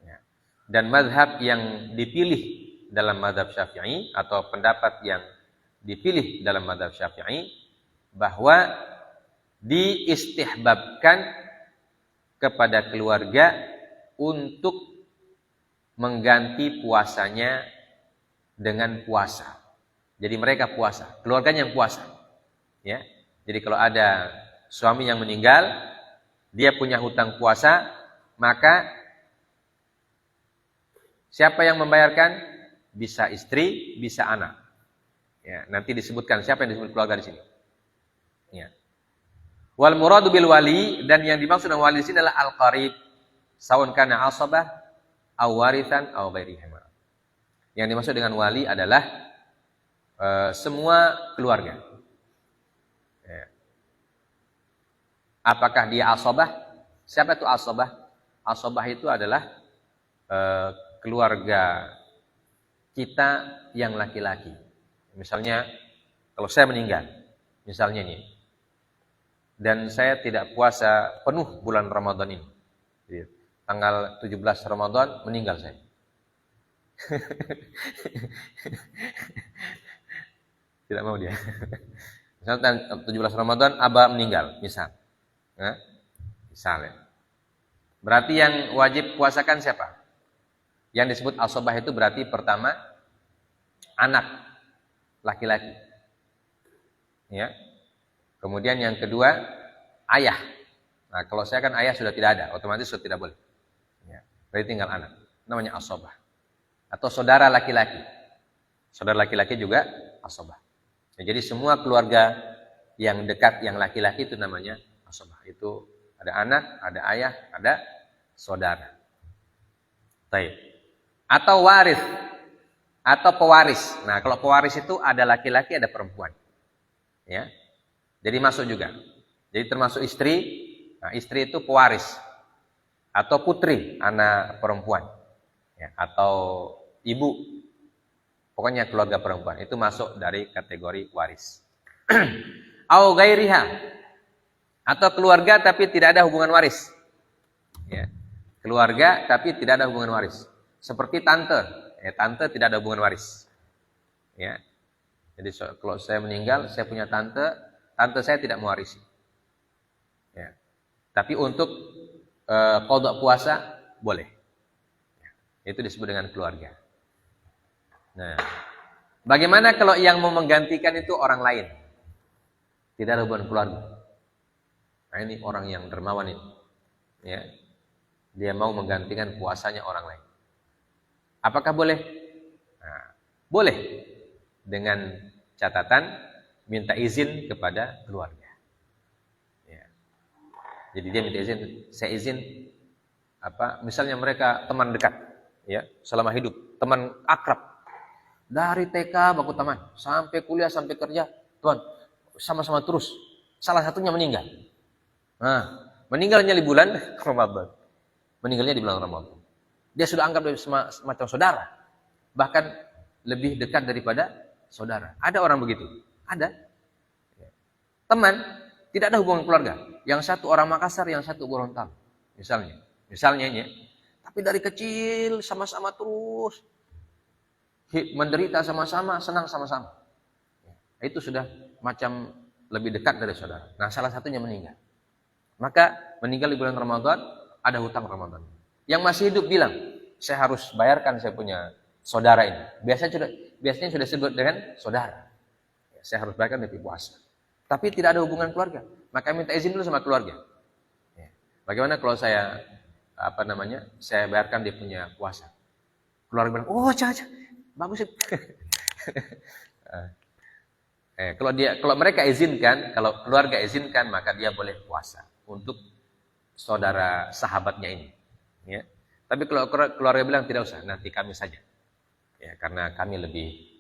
Ya. Dan mazhab yang dipilih dalam mazhab Syafi'i atau pendapat yang dipilih dalam mazhab Syafi'i bahwa diistihbabkan kepada keluarga untuk mengganti puasanya dengan puasa. Jadi mereka puasa, keluarganya yang puasa. Ya. Jadi kalau ada suami yang meninggal, dia punya hutang puasa, maka siapa yang membayarkan? Bisa istri, bisa anak. Ya, nanti disebutkan siapa yang disebut keluarga di sini. Ya. Wal muradu bil wali, dan yang dimaksud dengan wali di sini adalah al-qarib, sawan kana asabah aw warithan aw ghairihima. Yang dimaksud dengan wali adalah semua keluarga. Ya. Apakah dia asabah? Siapa itu asabah? Asabah itu adalah keluarga kita yang laki-laki. Misalnya kalau saya meninggal, misalnya nih, dan saya tidak puasa penuh bulan Ramadan ini. Jadi, tanggal 17 Ramadan meninggal saya. Tidak mau dia. Misalnya 17 Ramadan Abah meninggal, misal. Nah, misalnya. Berarti yang wajib puasakan siapa? Yang disebut asabah itu berarti pertama anak laki-laki. Ya. Kemudian yang kedua, ayah. Nah, kalau saya kan ayah sudah tidak ada, otomatis sudah tidak boleh. Ya, berarti tinggal anak. Namanya asabah. Atau saudara laki-laki. Saudara laki-laki juga asabah. Ya, jadi semua keluarga yang dekat, yang laki-laki itu namanya asabah. Itu ada anak, ada ayah, ada saudara. Baik. Atau waris. Atau pewaris. Nah, kalau pewaris itu ada laki-laki, ada perempuan. Ya. Jadi masuk juga. Jadi termasuk istri. Nah, istri itu pewaris. Atau putri, anak perempuan. Ya, atau ibu. Pokoknya keluarga perempuan. Itu masuk dari kategori waris. Au ghairiha. Atau keluarga tapi tidak ada hubungan waris. Ya. Keluarga tapi tidak ada hubungan waris. Seperti tante. Ya, tante tidak ada hubungan waris. Ya. Jadi kalau saya meninggal, saya punya tante saya tidak mewarisi. Ya. Tapi untuk qada puasa boleh. Ya. Itu disebut dengan keluarga. Nah, bagaimana kalau yang mau menggantikan itu orang lain? Tidak ada hubungan keluarga. Nah, ini orang yang dermawan ini. Ya. Dia mau menggantikan puasanya orang lain. Apakah boleh? Nah, boleh. Dengan catatan minta izin kepada keluarga. Ya. Jadi dia minta izin, saya izin misalnya mereka teman dekat, ya, selama hidup, teman akrab. Dari TK baku teman, sampai kuliah, sampai kerja, Tuhan, sama-sama terus. Salah satunya meninggal. Nah, meninggalnya di bulan Ramadan. Meninggalnya di bulan Ramadan. Dia sudah anggap semacam saudara. Bahkan lebih dekat daripada saudara. Ada orang begitu. Ada. Teman, tidak ada hubungan keluarga. Yang satu orang Makassar, yang satu Gorontalo. Misalnya ini. Tapi dari kecil sama-sama terus. Menderita sama-sama, senang sama-sama. Itu sudah macam lebih dekat dari saudara. Nah, salah satunya meninggal. Maka meninggal di bulan Ramadan, ada hutang Ramadan. Yang masih hidup bilang, saya harus bayarkan saya punya saudara ini. Biasanya sudah disebut dengan saudara. Saya harus bayarkan DP puasa. Tapi tidak ada hubungan keluarga. Maka minta izin dulu sama keluarga. Bagaimana kalau saya saya bayarkan dia punya puasa. Keluarga bilang, oh caca, bagus. Kalau mereka izinkan, kalau keluarga izinkan, maka dia boleh puasa untuk saudara sahabatnya ini. Ya. Tapi kalau keluarga bilang tidak usah, nanti kami saja. Ya, karena kami lebih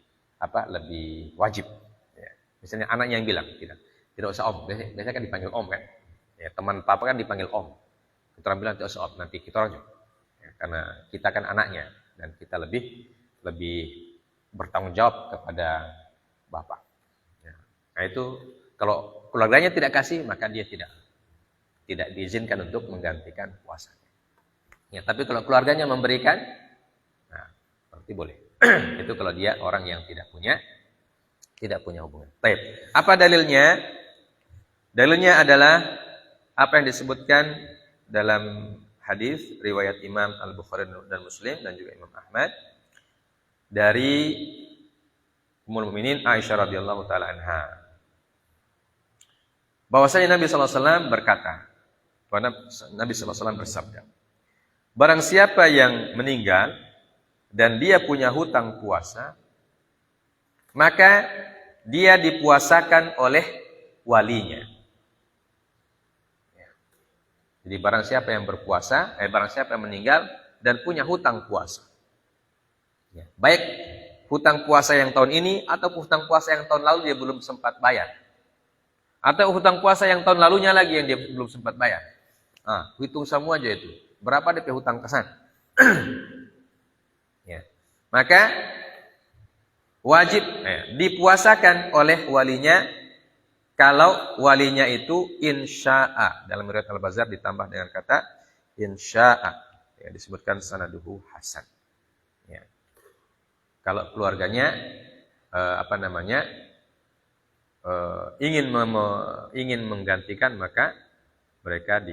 wajib. Ya. Misalnya anaknya yang bilang tidak usah om. Biasanya kan dipanggil om kan. Ya, teman papa kan dipanggil om. Kita orang bilang tidak usah om, nanti kita orang. Ya, karena kita kan anaknya dan kita lebih bertanggung jawab kepada bapak. Ya. Nah itu kalau keluarganya tidak kasih, maka dia tidak diizinkan untuk menggantikan puasanya. Ya, tapi kalau keluarganya memberikan, nah berarti boleh. Itu kalau dia orang yang tidak punya hubungan. Baik. Apa dalilnya? Dalilnya adalah apa yang disebutkan dalam hadis riwayat Imam Al-Bukhari dan Muslim dan juga Imam Ahmad dari Ummul Mukminin Aisyah radhiyallahu taala anha. Bahwasanya Nabi sallallahu alaihi wasallam berkata, Nabi sallallahu alaihi wasallam bersabda, barang siapa yang meninggal dan dia punya hutang puasa, maka dia dipuasakan oleh walinya. Jadi barang siapa yang barang siapa yang meninggal dan punya hutang puasa. Ya, baik hutang puasa yang tahun ini atau hutang puasa yang tahun lalu dia belum sempat bayar. Atau hutang puasa yang tahun lalunya lagi yang dia belum sempat bayar. Hitung semua aja itu. Berapa DP hutang kesan? Ya. Maka wajib dipuasakan oleh walinya kalau walinya itu insya'a. Dalam riwayat Al-Bazzar ditambah dengan kata insya'a. Ya, disebutkan sanaduhu hasan. Ya. Kalau keluarganya ingin menggantikan, maka mereka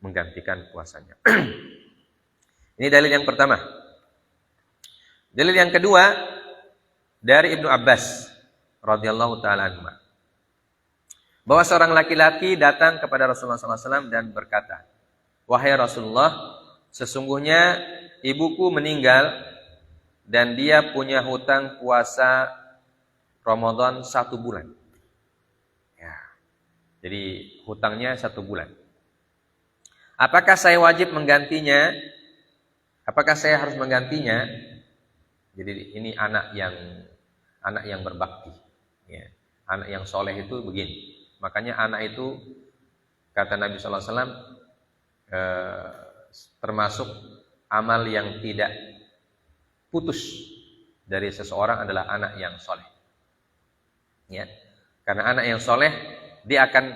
menggantikan puasanya. Ini dalil yang pertama. Dalil yang kedua dari Ibnu Abbas radhiyallahu taala anhu, bahwa seorang laki-laki datang kepada Rasulullah SAW dan berkata, wahai Rasulullah, sesungguhnya ibuku meninggal dan dia punya hutang puasa Ramadan 1 bulan. Ya. Jadi hutangnya 1 bulan. Apakah saya wajib menggantinya? Apakah saya harus menggantinya? Jadi ini anak yang berbakti. Ya. Anak yang soleh itu begini. Makanya anak itu kata Nabi SAW termasuk amal yang tidak putus dari seseorang adalah anak yang soleh. Ya, karena anak yang soleh dia akan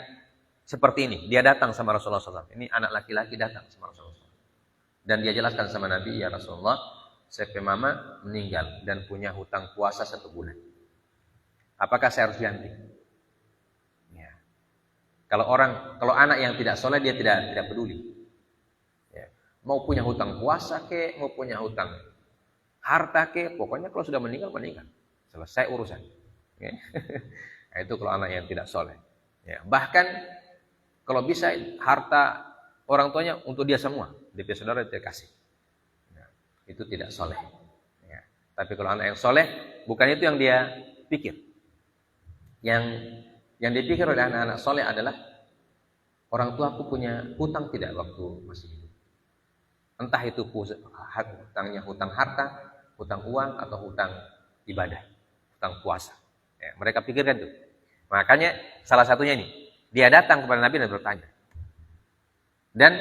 seperti ini. Dia datang sama Rasulullah SAW. Ini anak laki-laki datang sama Rasulullah SAW. Dan dia jelaskan sama Nabi, ya Rasulullah, saya mama meninggal dan punya hutang puasa 1 bulan. Apakah saya harus ganti? Ya. Kalau anak yang tidak soleh dia tidak peduli. Ya. Mau punya hutang puasa ke, mau punya hutang harta ke, pokoknya kalau sudah meninggal. Selesai urusan. Ya. Nah, itu kalau anak yang tidak soleh. Ya. Bahkan kalau bisa harta orang tuanya untuk dia semua, DP saudara dia kasih. Nah, itu tidak soleh. Ya. Tapi kalau anak yang soleh, bukan itu yang dia pikir. Yang dipikir oleh anak-anak soleh adalah orang tua aku punya hutang tidak waktu masih hidup. Entah itu hutangnya hutang harta, hutang uang atau hutang ibadah, hutang puasa. Ya, mereka pikirkan itu. Makanya salah satunya ini, dia datang kepada Nabi dan bertanya. Dan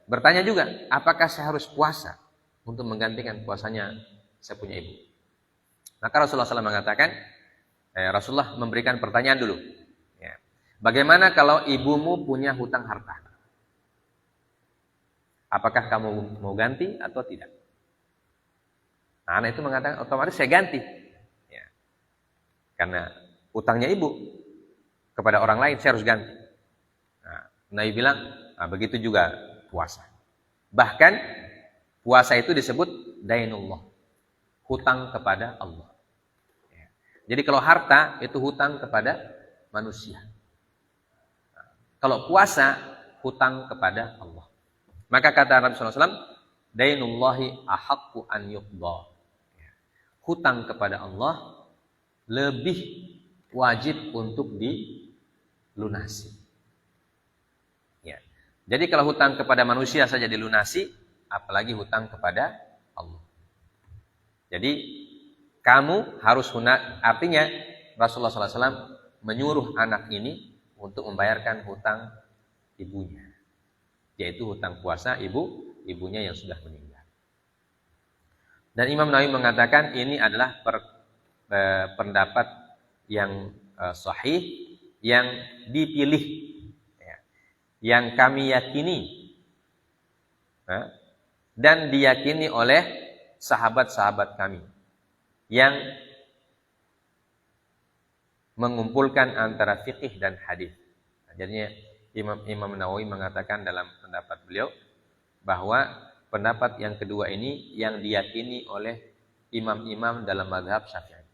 bertanya juga, apakah saya harus puasa untuk menggantikan puasanya saya punya ibu? Maka Rasulullah SAW mengatakan, Rasulullah memberikan pertanyaan dulu. Ya. Bagaimana kalau ibumu punya hutang harta? Apakah kamu mau ganti atau tidak? Nah, anak itu mengatakan, otomatis saya ganti. Ya. Karena hutangnya ibu kepada orang lain, saya harus ganti. Nah, Nabi bilang, begitu juga puasa. Bahkan Puasa itu disebut dainullah, hutang kepada Allah. Jadi kalau harta itu hutang kepada manusia. Kalau puasa hutang kepada Allah. Maka kata Nabi SAW, dainullahi ahaqqu an yuqda. Hutang kepada Allah lebih wajib untuk dilunasi. Ya. Jadi kalau hutang kepada manusia saja dilunasi, apalagi hutang kepada Allah. Jadi kamu harus artinya Rasulullah SAW menyuruh anak ini untuk membayarkan hutang ibunya, yaitu hutang puasa ibunya yang sudah meninggal. Dan Imam Nawawi mengatakan ini adalah pendapat yang sahih, yang dipilih, yang kami yakini, dan diyakini oleh sahabat-sahabat kami yang mengumpulkan antara fikih dan hadis. Jadinya Imam Nawawi mengatakan dalam pendapat beliau bahwa pendapat yang kedua ini yang diyakini oleh imam-imam dalam mazhab Syafi'i.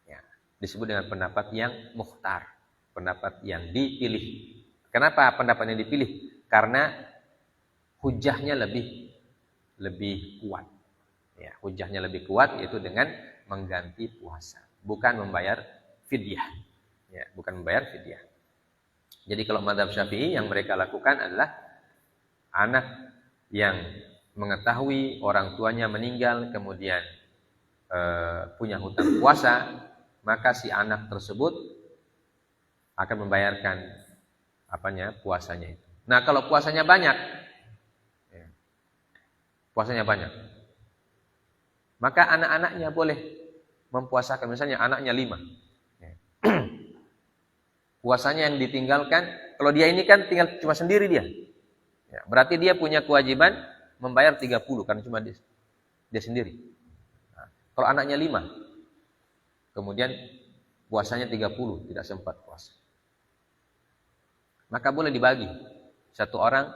Ya, disebut dengan pendapat yang mukhtar, pendapat yang dipilih. Kenapa pendapat yang dipilih? Karena hujahnya lebih kuat. Ya, hujahnya lebih kuat yaitu dengan mengganti puasa, bukan membayar fidyah. Ya, bukan membayar fidyah. Jadi kalau mazhab Syafi'i yang mereka lakukan adalah anak yang mengetahui orang tuanya meninggal kemudian punya hutang puasa, maka si anak tersebut akan membayarkan puasanya itu. Nah, kalau puasanya banyak, maka anak-anaknya boleh mempuasakan. Misalnya anaknya 5. Puasanya yang ditinggalkan, kalau dia ini kan tinggal cuma sendiri dia. Ya, berarti dia punya kewajiban membayar 30 karena cuma dia sendiri. Nah, kalau anaknya 5, kemudian puasanya 30, tidak sempat puasa. Maka boleh dibagi. Satu orang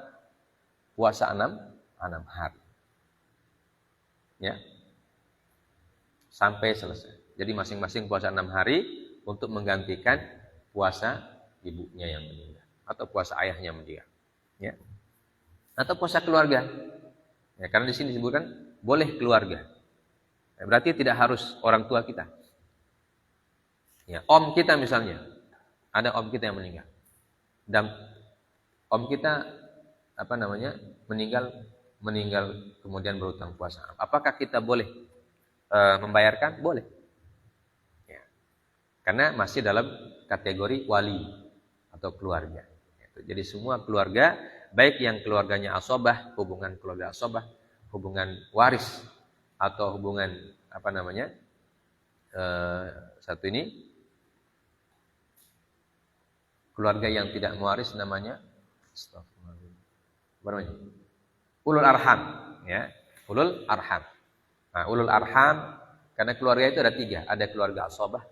puasa 6 hari. Ya. Sampai selesai. Jadi masing-masing puasa 6 hari untuk menggantikan puasa ibunya yang meninggal atau puasa ayahnya meninggal. Ya. Atau puasa keluarga. Ya, karena di sini disebutkan boleh keluarga. Ya, berarti tidak harus orang tua kita. Ya, om kita misalnya, ada om kita yang meninggal. Dan om kita meninggal kemudian berhutang puasa. Apakah kita boleh membayarkan? Boleh. Ya. Karena masih dalam kategori wali atau keluarga. Jadi semua keluarga, baik yang keluarganya asobah, hubungan keluarga asobah, hubungan waris atau hubungan satu ini keluarga yang tidak mewaris namanya ulul arham, ya, ulul arham. Nah, ulul arham karena keluarga itu ada 3, ada keluarga asobah,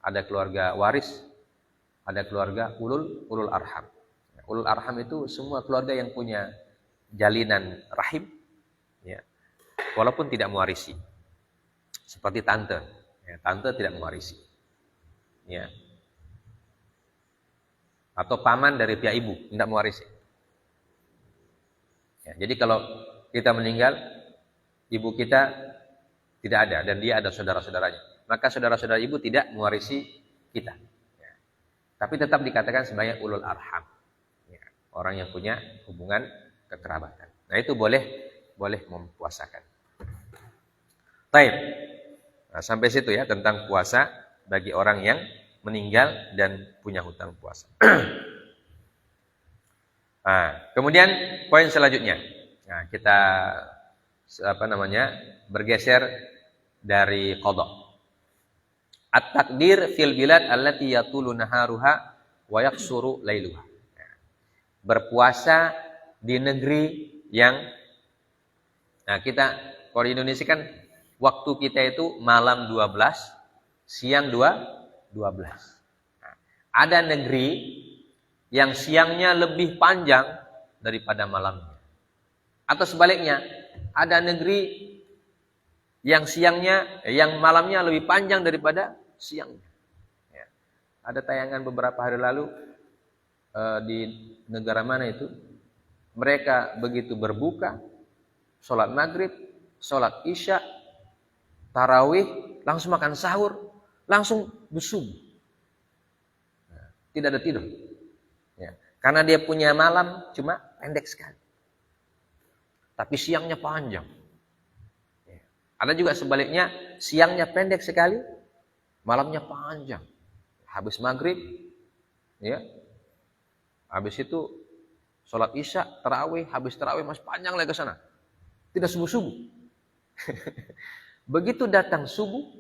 ada keluarga waris, ada keluarga ulul arham. Ulul arham itu semua keluarga yang punya jalinan rahim, ya, walaupun tidak mewarisi. Seperti tante, ya, tante tidak mewarisi, ya. Atau paman dari pihak ibu tidak mewarisi. Ya, jadi kalau kita meninggal, ibu kita tidak ada dan dia ada saudara-saudaranya, maka saudara-saudara ibu tidak mewarisi kita. Ya. Tapi tetap dikatakan sebagai ulul arham. Orang yang punya hubungan kekerabatan. Nah, itu boleh mempuasakan. Baik. Nah, sampai situ ya tentang puasa bagi orang yang meninggal dan punya hutang puasa. Nah, kemudian poin selanjutnya. Nah, kita bergeser dari qada. At-takdir fil bilad allati yatulu naharuha wa yaqsuru lailuha. Berpuasa di negeri yang kita kalau di Indonesia kan waktu kita itu malam 12, siang 12. Nah, ada negeri yang siangnya lebih panjang daripada malamnya. Atau sebaliknya, ada negeri yang siangnya, yang malamnya lebih panjang daripada siangnya. Ya. Ada tayangan beberapa hari lalu di negara mana itu, mereka begitu berbuka, sholat maghrib, sholat isya, tarawih, langsung makan sahur, langsung bersubuh. Tidak ada tidur. Ya. Karena dia punya malam cuma pendek sekali. Tapi siangnya panjang. Ya. Ada juga sebaliknya, siangnya pendek sekali, malamnya panjang. Habis maghrib, ya, habis itu sholat isya, tarawih, habis tarawih masih panjang lagi ke sana. Tidak subuh-subuh. Begitu datang subuh,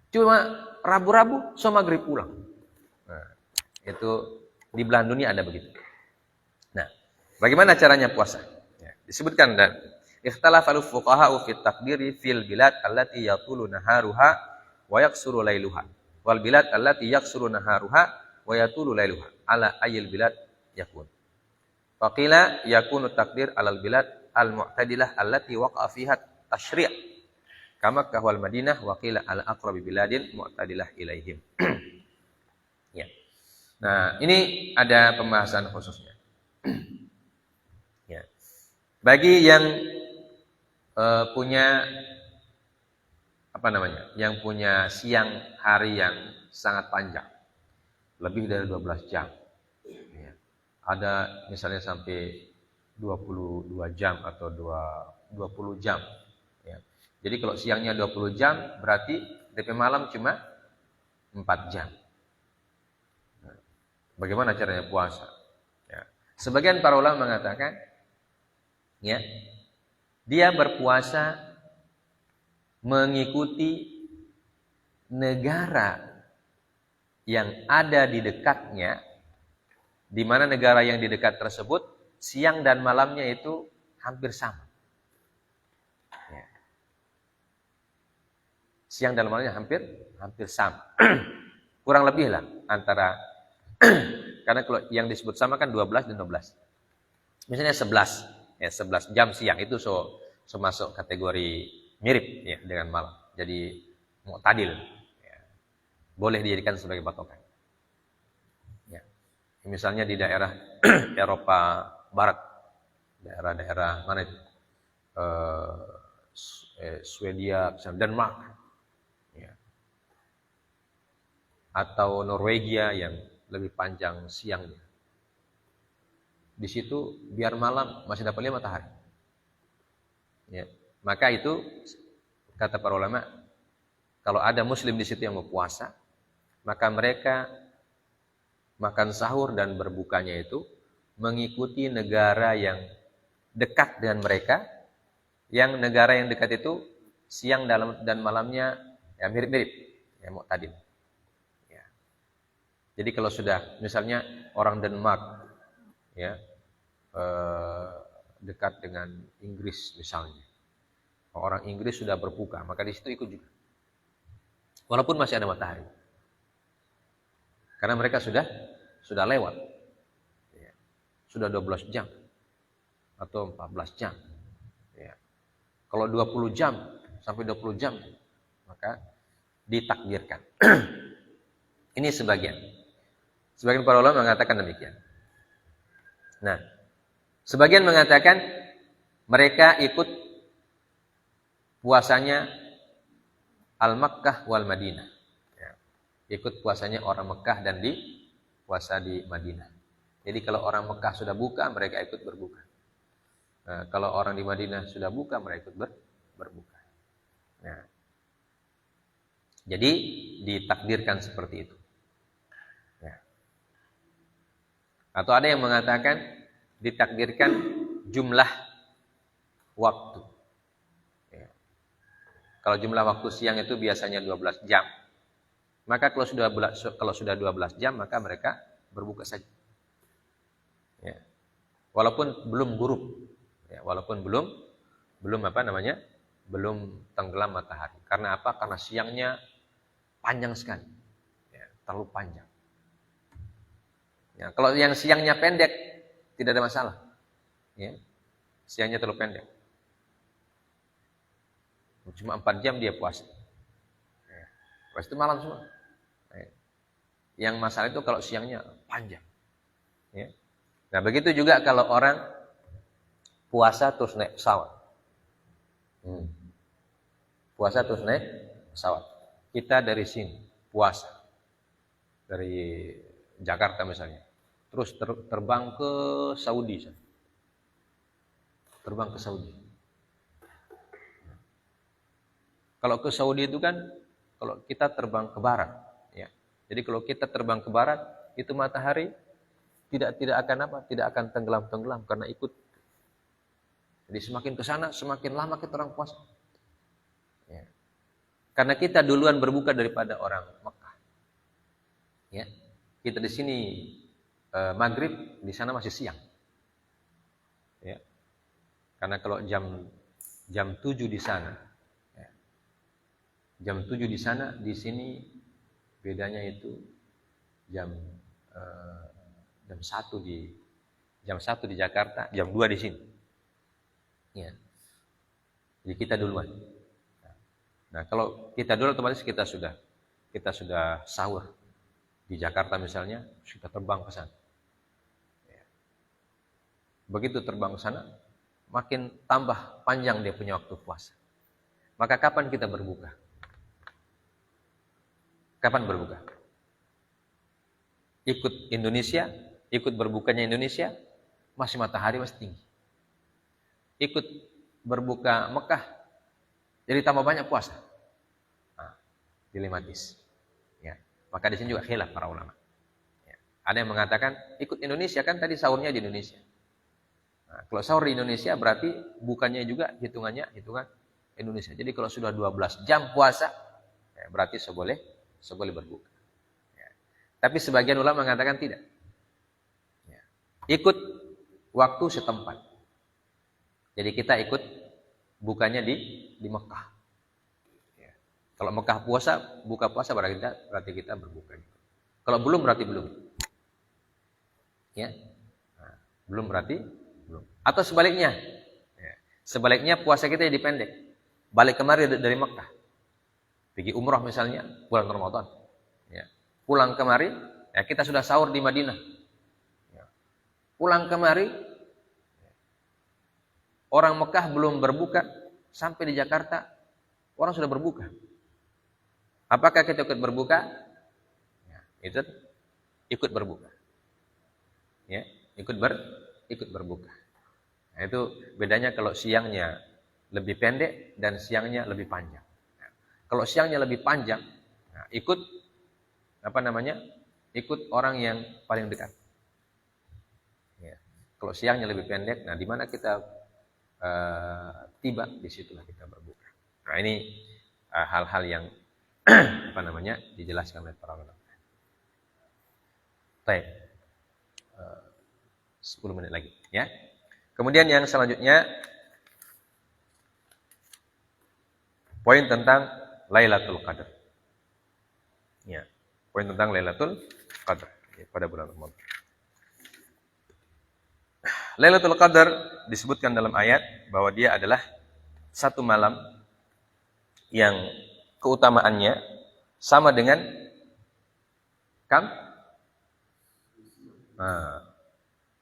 cuma rabu-rabu, so maghrib pulang. Nah, itu di belahan dunia ada begitu. Nah, bagaimana caranya puasa? Ya, disebutkan dan ikhtalafa fuqaha'u fit taqdiri fil bilad allati yatulu naharuha wa yaksuru lailuha wal bilad allati yaksuru naharuha wa yatulu lailuha ala ayil bilad yakun. Faqila yakunu taqdir alal bilad al mu'tadilah allati waqa'a fiha tasyri' kama kahwal Madinah wa qila al aqrabi biladin mu'tadilah ilaihim. Ya. Nah, ini ada pembahasan khususnya. Ya. Bagi yang punya yang punya siang hari yang sangat panjang, lebih dari 12 jam. Ya. Ada misalnya sampai 22 jam atau 20 jam. Ya. Jadi kalau siangnya 20 jam, berarti DP malam cuma 4 jam. Nah, bagaimana caranya puasa? Ya. Sebagian para ulama mengatakan, ya, dia berpuasa mengikuti negara yang ada di dekatnya, di mana negara yang di dekat tersebut siang dan malamnya itu hampir sama. Ya. Siang dan malamnya hampir sama. Kurang lebih lah antara karena kalau yang disebut sama kan 12 dan 12. Misalnya 11, ya 11 jam siang itu so masuk kategori mirip ya dengan malam. Jadi mu'tadil. Ya. Boleh dijadikan sebagai patokan. Ya. Misalnya di daerah Eropa Barat, daerah-daerah mana itu? Swedia, Denmark, ya. Atau Norwegia yang lebih panjang siangnya. Di situ biar malam masih dapat 5 matahari. Ya. Maka itu kata para ulama, kalau ada muslim di situ yang mau puasa, maka mereka makan sahur dan berbukanya itu mengikuti negara yang dekat dengan mereka, yang negara yang dekat itu siang dan malamnya ya mirip-mirip, ya mu'tadil. Ya. Jadi kalau sudah misalnya orang Denmark, ya dekat dengan Inggris misalnya, orang Inggris sudah berbuka, maka di situ ikut juga. Walaupun masih ada matahari. Karena mereka sudah lewat. Ya. Sudah 12 jam. Atau 14 jam. Ya. Kalau 20 jam, sampai 20 jam, maka ditakdirkan. Ini sebagian. Sebagian para ulama mengatakan demikian. Nah, sebagian mengatakan mereka ikut puasanya Al-Makkah wal Madinah. Ya. Ikut puasanya orang Mekah dan puasa di Madinah. Jadi kalau orang Mekah sudah buka, mereka ikut berbuka. Nah, kalau orang di Madinah sudah buka, mereka ikut berbuka. Nah, jadi ditakdirkan seperti itu. Ya. Atau ada yang mengatakan ditakdirkan jumlah waktu. Kalau jumlah waktu siang itu biasanya 12 jam. Maka kalau sudah 12 jam, maka mereka berbuka saja. Ya. Walaupun belum ghurub. Ya, walaupun belum tenggelam matahari. Karena apa? Karena siangnya panjang sekali. Ya, terlalu panjang. Ya, kalau yang siangnya pendek, tidak ada masalah. Ya. Siangnya terlalu pendek. Cuma 4 jam dia puasa. Pas itu malam semua. Yang masalah itu kalau siangnya panjang. Ya. Nah begitu juga kalau orang puasa terus naik pesawat. Puasa terus naik pesawat. Kita dari sini puasa. Dari Jakarta misalnya. Terus terbang ke Saudi. Terbang ke Saudi. Kalau ke Saudi itu kan, kalau kita terbang ke barat, ya. Jadi kalau kita terbang ke barat, itu matahari tidak akan apa? Tidak akan tenggelam karena ikut. Jadi semakin ke sana, semakin lama kita orang puasa. Ya. Karena kita duluan berbuka daripada orang Mekah. Ya. Kita di sini maghrib, di sana masih siang. Ya. Karena kalau jam 7 di sana. Jam 7 di sana, di sini bedanya itu jam 1 di Jakarta, jam 2 di sini. Ya. Jadi kita duluan. Nah, kalau kita dulu otomatis kita sudah sahur di Jakarta misalnya, kita terbang ke sana. Ya. Begitu terbang ke sana, makin tambah panjang dia punya waktu puasa. Maka kapan kita berbuka? Kapan berbuka? Ikut Indonesia, ikut berbukanya Indonesia, masih matahari masih tinggi. Ikut berbuka Mekah, jadi tambah banyak puasa. Nah, dilematis. Ya. Maka di sini juga khilaf para ulama. Ya. Ada yang mengatakan ikut Indonesia kan tadi sahurnya di Indonesia. Nah, kalau sahur di Indonesia berarti bukannya juga hitungan Indonesia. Jadi kalau sudah 12 jam puasa, ya berarti boleh berbuka. Ya. Tapi sebagian ulama mengatakan tidak. Ya. Ikut waktu setempat. Jadi kita ikut bukanya di Mekah. Ya. Kalau Mekah buka puasa berarti kita berbuka. Kalau belum berarti belum. Ya. Nah, belum berarti belum. Atau sebaliknya. Ya. Sebaliknya puasa kita jadi pendek. Balik kemari dari Mekah. Pergi umrah misalnya, bulan Ramadan. Ya. Pulang kemari, ya kita sudah sahur di Madinah. Ya. Pulang kemari, orang Mekah belum berbuka, sampai di Jakarta, orang sudah berbuka. Apakah kita ikut berbuka? Ya, itu ikut berbuka. Ya, ikut berbuka. Nah, itu bedanya kalau siangnya lebih pendek dan siangnya lebih panjang. Kalau siangnya lebih panjang, nah, ikut orang yang paling dekat. Ya. Kalau siangnya lebih pendek, nah di mana kita tiba, disitulah kita berbuka. Nah ini hal-hal yang dijelaskan oleh para ulama. Baik, 10 menit lagi, ya. Kemudian yang selanjutnya, poin tentang Lailatul Qadar. Ya, poin tentang Lailatul Qadar pada bulan Ramadan. Lailatul Qadar disebutkan dalam ayat bahwa dia adalah satu malam yang keutamaannya sama dengan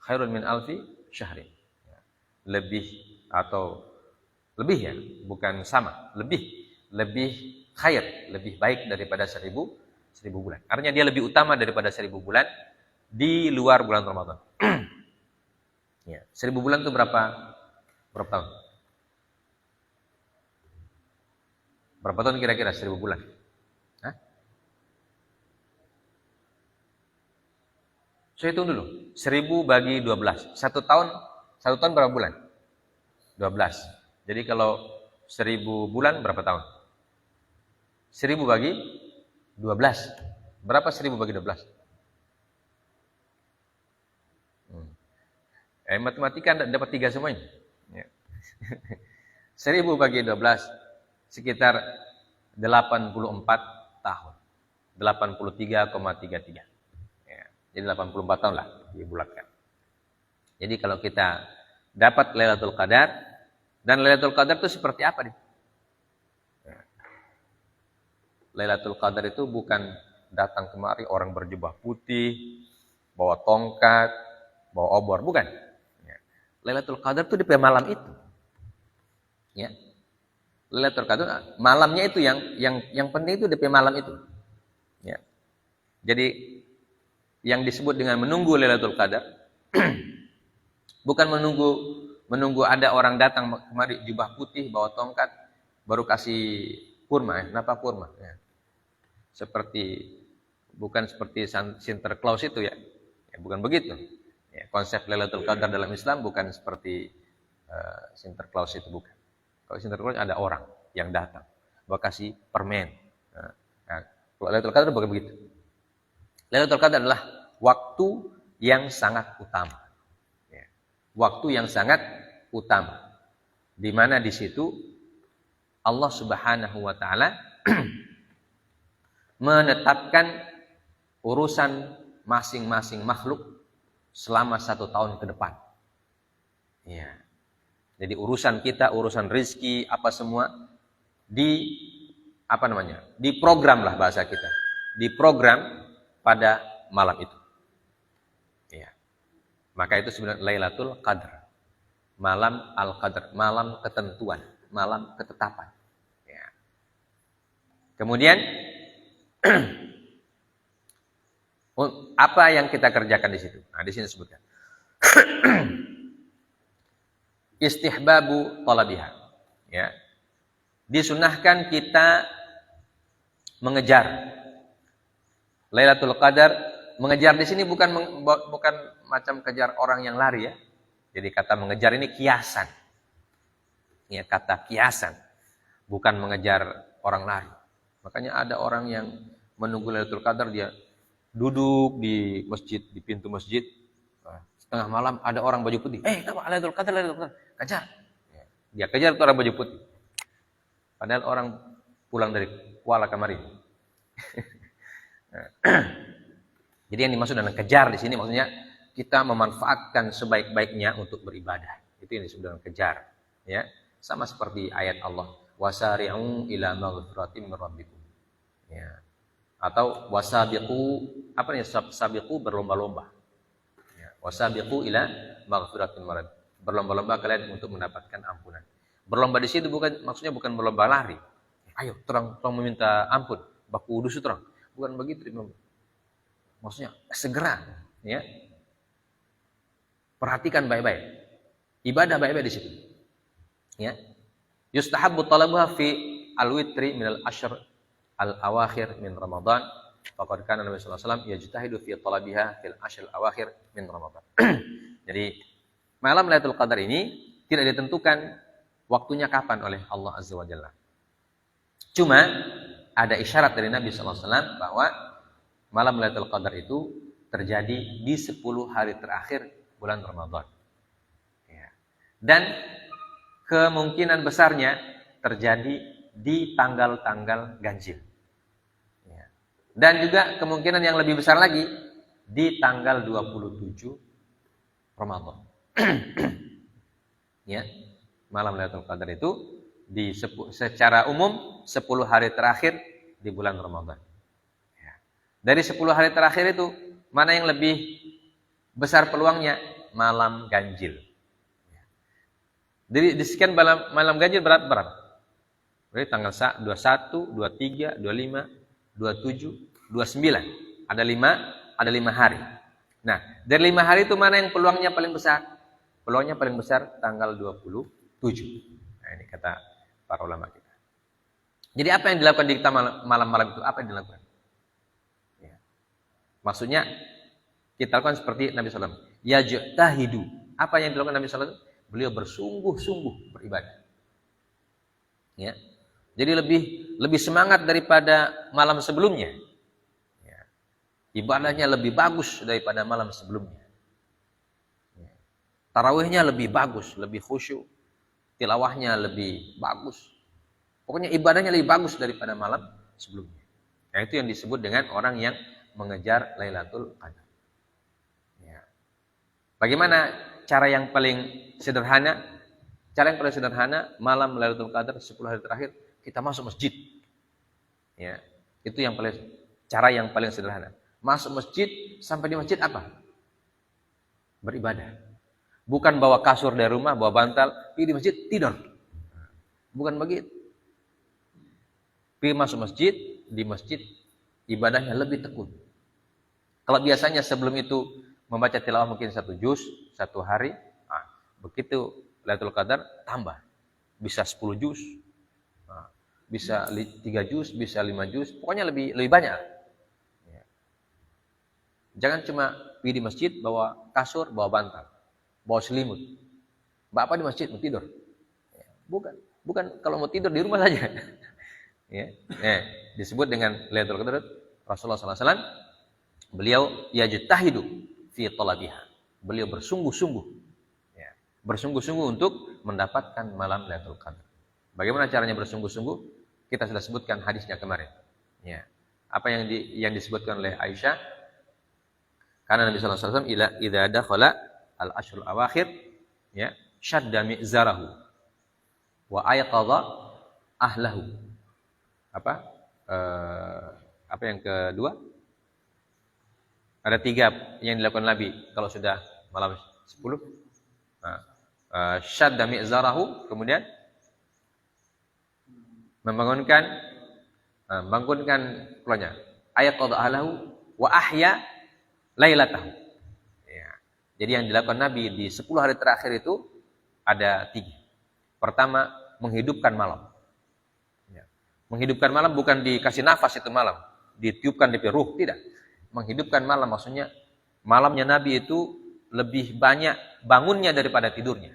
khairun min alfi syahrin. Lebih ya, bukan sama, lebih khair, lebih baik daripada 1000 bulan. Artinya dia lebih utama daripada 1000 bulan di luar bulan Ramadan. Ya, 1000 bulan itu berapa tahun? Berapa tahun kira-kira 1000 bulan? Hah? Saya hitung dulu. 1000 bagi 12. Satu tahun berapa bulan? 12. Jadi kalau 1000 bulan berapa tahun? 1000 bagi 12. Berapa 1000 bagi 12? Matematika dapat 3 semuanya. Ya. 1000 bagi 12 sekitar 84 tahun. 83,33. Ya. Jadi 84 tahun lah dibulatkan. Jadi kalau kita dapat Lailatul Qadar, dan Lailatul Qadar itu seperti apa nih? Lailatul Qadar itu bukan datang kemari orang berjubah putih, bawa tongkat, bawa obor, bukan. Ya. Lailatul Qadar itu di malam itu. Ya. Lailatul Qadar malamnya itu yang penting itu di malam itu. Ya. Jadi yang disebut dengan menunggu Lailatul Qadar bukan menunggu ada orang datang kemari jubah putih bawa tongkat baru kasih kurma. Kenapa kurma? Ya. Bukan seperti Santa Claus itu ya. Bukan begitu. Ya, konsep Lailatul Qadar dalam Islam bukan seperti Santa Claus itu, bukan. Kalau Santa Claus ada orang yang datang bawa kasih permen. Nah, kalau Lailatul Qadar bukan begitu. Lailatul Qadar adalah waktu yang sangat utama. Ya. Waktu yang sangat utama. Di mana di situ Allah Subhanahu wa taala menetapkan urusan masing-masing makhluk selama 1 tahun ke depan. Ya. Jadi urusan kita, urusan rizki, apa semua diprogram lah bahasa kita. Diprogram pada malam itu. Ya. Maka itu sebenarnya Lailatul Qadar. Malam Al-Qadar, malam ketentuan, malam ketetapan. Ya. Kemudian apa yang kita kerjakan di situ? Nah, di sini disebutkan. Istihbabu talabiha. Ya. Disunahkan kita mengejar Lailatul Qadar. Mengejar di sini bukan macam kejar orang yang lari ya. Jadi kata mengejar ini kiasan. Ya, kata kiasan. Bukan mengejar orang lari. Makanya ada orang yang menunggu Lailatul Qadar, dia duduk di masjid, di pintu masjid. Setengah malam ada orang baju putih. Lailatul Qadar, Lailatul Qadar. Kejar. Ya, dia kejar tuh orang baju putih. Padahal orang pulang dari Kuala kemarin. Jadi yang dimaksud dengan kejar di sini maksudnya kita memanfaatkan sebaik-baiknya untuk beribadah. Itu yang disebut dengan kejar, ya. Sama seperti ayat Allah, wasari'u ila maghfiratin min rabbikum. Ya. Atau wasabiqu, sabiqu berlomba-lomba. Ya. Wasabiqu ila maghfiratin min rabbikum. Berlomba-lomba kalian untuk mendapatkan ampunan. Berlomba di situ maksudnya bukan berlomba lari. Ayo, terang meminta ampun, baku udus terang. Bukan begitu, maksudnya segera, ya. Perhatikan baik-baik. Ibadah baik-baik di situ. Ya. Yustahabbu talabuha fi al-witri min al-ashr al-awakhir min Ramadan. Faqad kana Nabi sallallahu alaihi wasallam yajtahidu fi talabiha fil ashr al-awakhir min Ramadan. Jadi malam Lailatul Qadar ini tidak ditentukan waktunya kapan oleh Allah Azza wa Jalla. Cuma ada isyarat dari Nabi sallallahu alaihi wasallam bahwa malam Lailatul Qadar itu terjadi di 10 hari terakhir bulan Ramadan. Ya. Dan kemungkinan besarnya terjadi di tanggal-tanggal ganjil. Ya. Dan juga kemungkinan yang lebih besar lagi di tanggal 27 Ramadan. Ya. Malam Lailatul Qadar itu secara umum 10 hari terakhir di bulan Ramadan. Ya. Dari 10 hari terakhir itu mana yang lebih besar peluangnya? Malam ganjil. Jadi di sekian malam ganjil berapa? Berarti tanggal 21, 23, 25, 27, 29. Ada 5 hari. Nah, dari 5 hari itu mana yang peluangnya paling besar? Peluangnya paling besar tanggal 27. Nah, ini kata para ulama kita. Jadi apa yang dilakukan di kita malam-malam itu? Apa yang dilakukan? Ya. Maksudnya kita lakukan seperti Nabi SAW. Yajtahidu. Apa yang dilakukan Nabi SAW? Beliau bersungguh-sungguh beribadah. Ya. Jadi lebih semangat daripada malam sebelumnya. Ya. Ibadahnya lebih bagus daripada malam sebelumnya. Ya. Tarawihnya lebih bagus, lebih khusyuk. Tilawahnya lebih bagus. Pokoknya ibadahnya lebih bagus daripada malam sebelumnya. Nah, itu yang disebut dengan orang yang mengejar Lailatul Qadar. Ya. Bagaimana cara yang paling sederhana? Cara yang paling sederhana, malam Lailatul Qadar 10 hari terakhir kita masuk masjid. Ya. Itu yang paling cara yang paling sederhana. Masuk masjid, sampai di masjid apa? Beribadah. Bukan bawa kasur dari rumah, bawa bantal, pergi di masjid tidur. Bukan begitu. Pergi masuk masjid, di masjid ibadahnya lebih tekun. Kalau biasanya sebelum itu membaca tilawah mungkin 1 juz, 1 hari, begitu Lailatul Qadar tambah. Bisa 10 juz, bisa 3 juz, bisa 5 juz, pokoknya lebih banyak. Jangan cuma pergi di masjid bawa kasur, bawa bantal, bawa selimut. Bapak di masjid mau tidur. Bukan kalau mau tidur di rumah saja. Disebut dengan Lailatul Qadar. Rasulullah SAW beliau yajtahidu fi talabiha. Beliau bersungguh-sungguh, bersungguh-sungguh untuk mendapatkan malam Lailatul Qadar. Bagaimana caranya bersungguh-sungguh? Kita sudah sebutkan hadisnya kemarin. Apa yang disebutkan oleh Aisyah? Karena Nabi SAW idza dakhala al-ashrul awakhir, syadda mi'zarahu wa ayqadha ahlahu. Apa yang kedua? Ada 3 yang dilakukan Nabi kalau sudah malam 10. Syadda mi'zarahu, kemudian membangunkan keluarnya. Ayqadha ahlahu wa ahya lailatahu. Jadi yang dilakukan Nabi di 10 hari terakhir itu ada 3. Pertama, menghidupkan malam. Menghidupkan malam bukan dikasih nafas itu malam, ditiupkan DP ruh, tidak. Menghidupkan malam maksudnya malamnya Nabi itu lebih banyak bangunnya daripada tidurnya.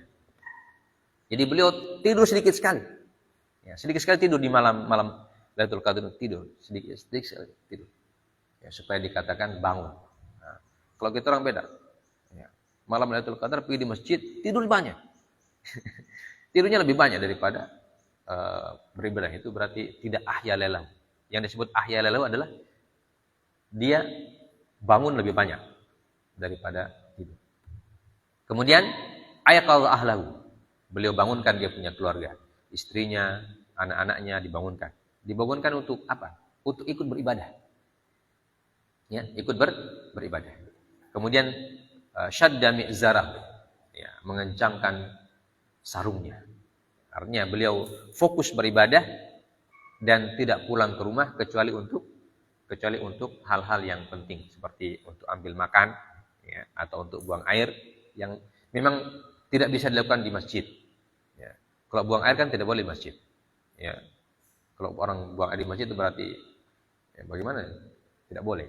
Jadi beliau tidur sedikit sekali. Sedikit sekali tidur di malam Lailatul Qadar, tidur sedikit sekali tidur. Supaya dikatakan bangun. Kalau kita orang beda. Malam Lailatul Qadar pergi di masjid, tidur banyak. Tidurnya lebih banyak daripada beribadah. Itu berarti tidak ahya lailahu. Yang disebut ahya lailahu adalah dia bangun lebih banyak daripada tidur. Kemudian ayaqadha ahlahu. Beliau bangunkan dia punya keluarga, istrinya, anak-anaknya dibangunkan. Dibangunkan untuk apa? Untuk ikut beribadah. Ikut beribadah. Kemudian syadda mi'zarah, mengencangkan sarungnya. Artinya beliau fokus beribadah dan tidak pulang ke rumah kecuali untuk hal-hal yang penting seperti untuk ambil makan, atau untuk buang air yang memang tidak bisa dilakukan di masjid. Kalau buang air kan tidak boleh di masjid. Kalau orang buang air di masjid itu berarti bagaimana? Tidak boleh.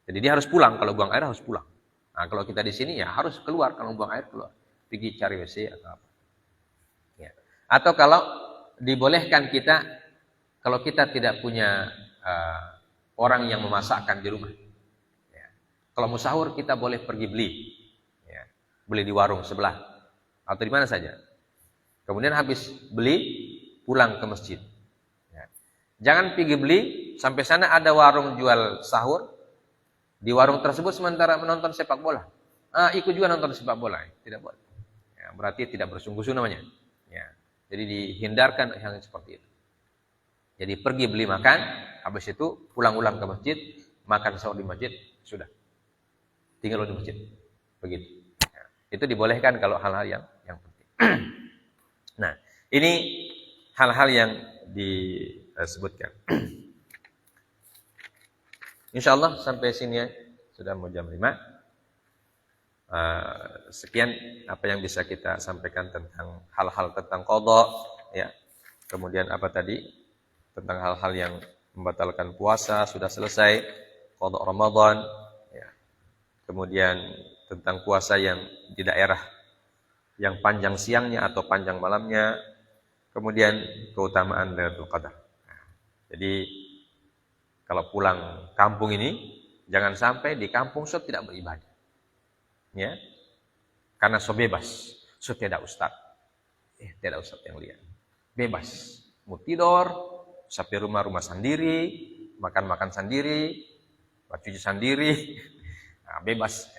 Jadi dia harus pulang, kalau buang air harus pulang. Nah, kalau kita di sini harus keluar, kalau buang air keluar, pergi cari WC atau apa. Atau kalau dibolehkan kita, kalau kita tidak punya orang yang memasakkan di rumah. Kalau mau sahur kita boleh pergi beli, beli di warung sebelah atau di mana saja. Kemudian habis beli pulang ke masjid. Jangan pergi beli sampai sana ada warung jual sahur. Di warung tersebut sementara menonton sepak bola. Ikut juga nonton sepak bola. Tidak boleh. Berarti tidak bersungguh-sungguh namanya. Jadi dihindarkan yang seperti itu. Jadi pergi beli makan, habis itu pulang-ulang ke masjid, makan sahur di masjid, sudah. Tinggal di masjid. Begitu. Itu dibolehkan kalau hal-hal yang penting. Nah, ini hal-hal yang disebutkan. InsyaAllah sampai sini sudah mau jam 5. Sekian apa yang bisa kita sampaikan tentang hal-hal tentang qadha, Kemudian apa tadi? Tentang hal-hal yang membatalkan puasa sudah selesai, qadha Ramadan, Kemudian tentang puasa yang di daerah yang panjang siangnya atau panjang malamnya. Kemudian keutamaan Lailatul Qadar. Jadi kalau pulang kampung ini, jangan sampai di kampung so tidak beribadah. Karena so bebas. So tidak ustaz. Tidak ustaz yang lihat. Bebas. Mau tidur, sampai rumah sendiri, makan sendiri, cuci sendiri. Bebas.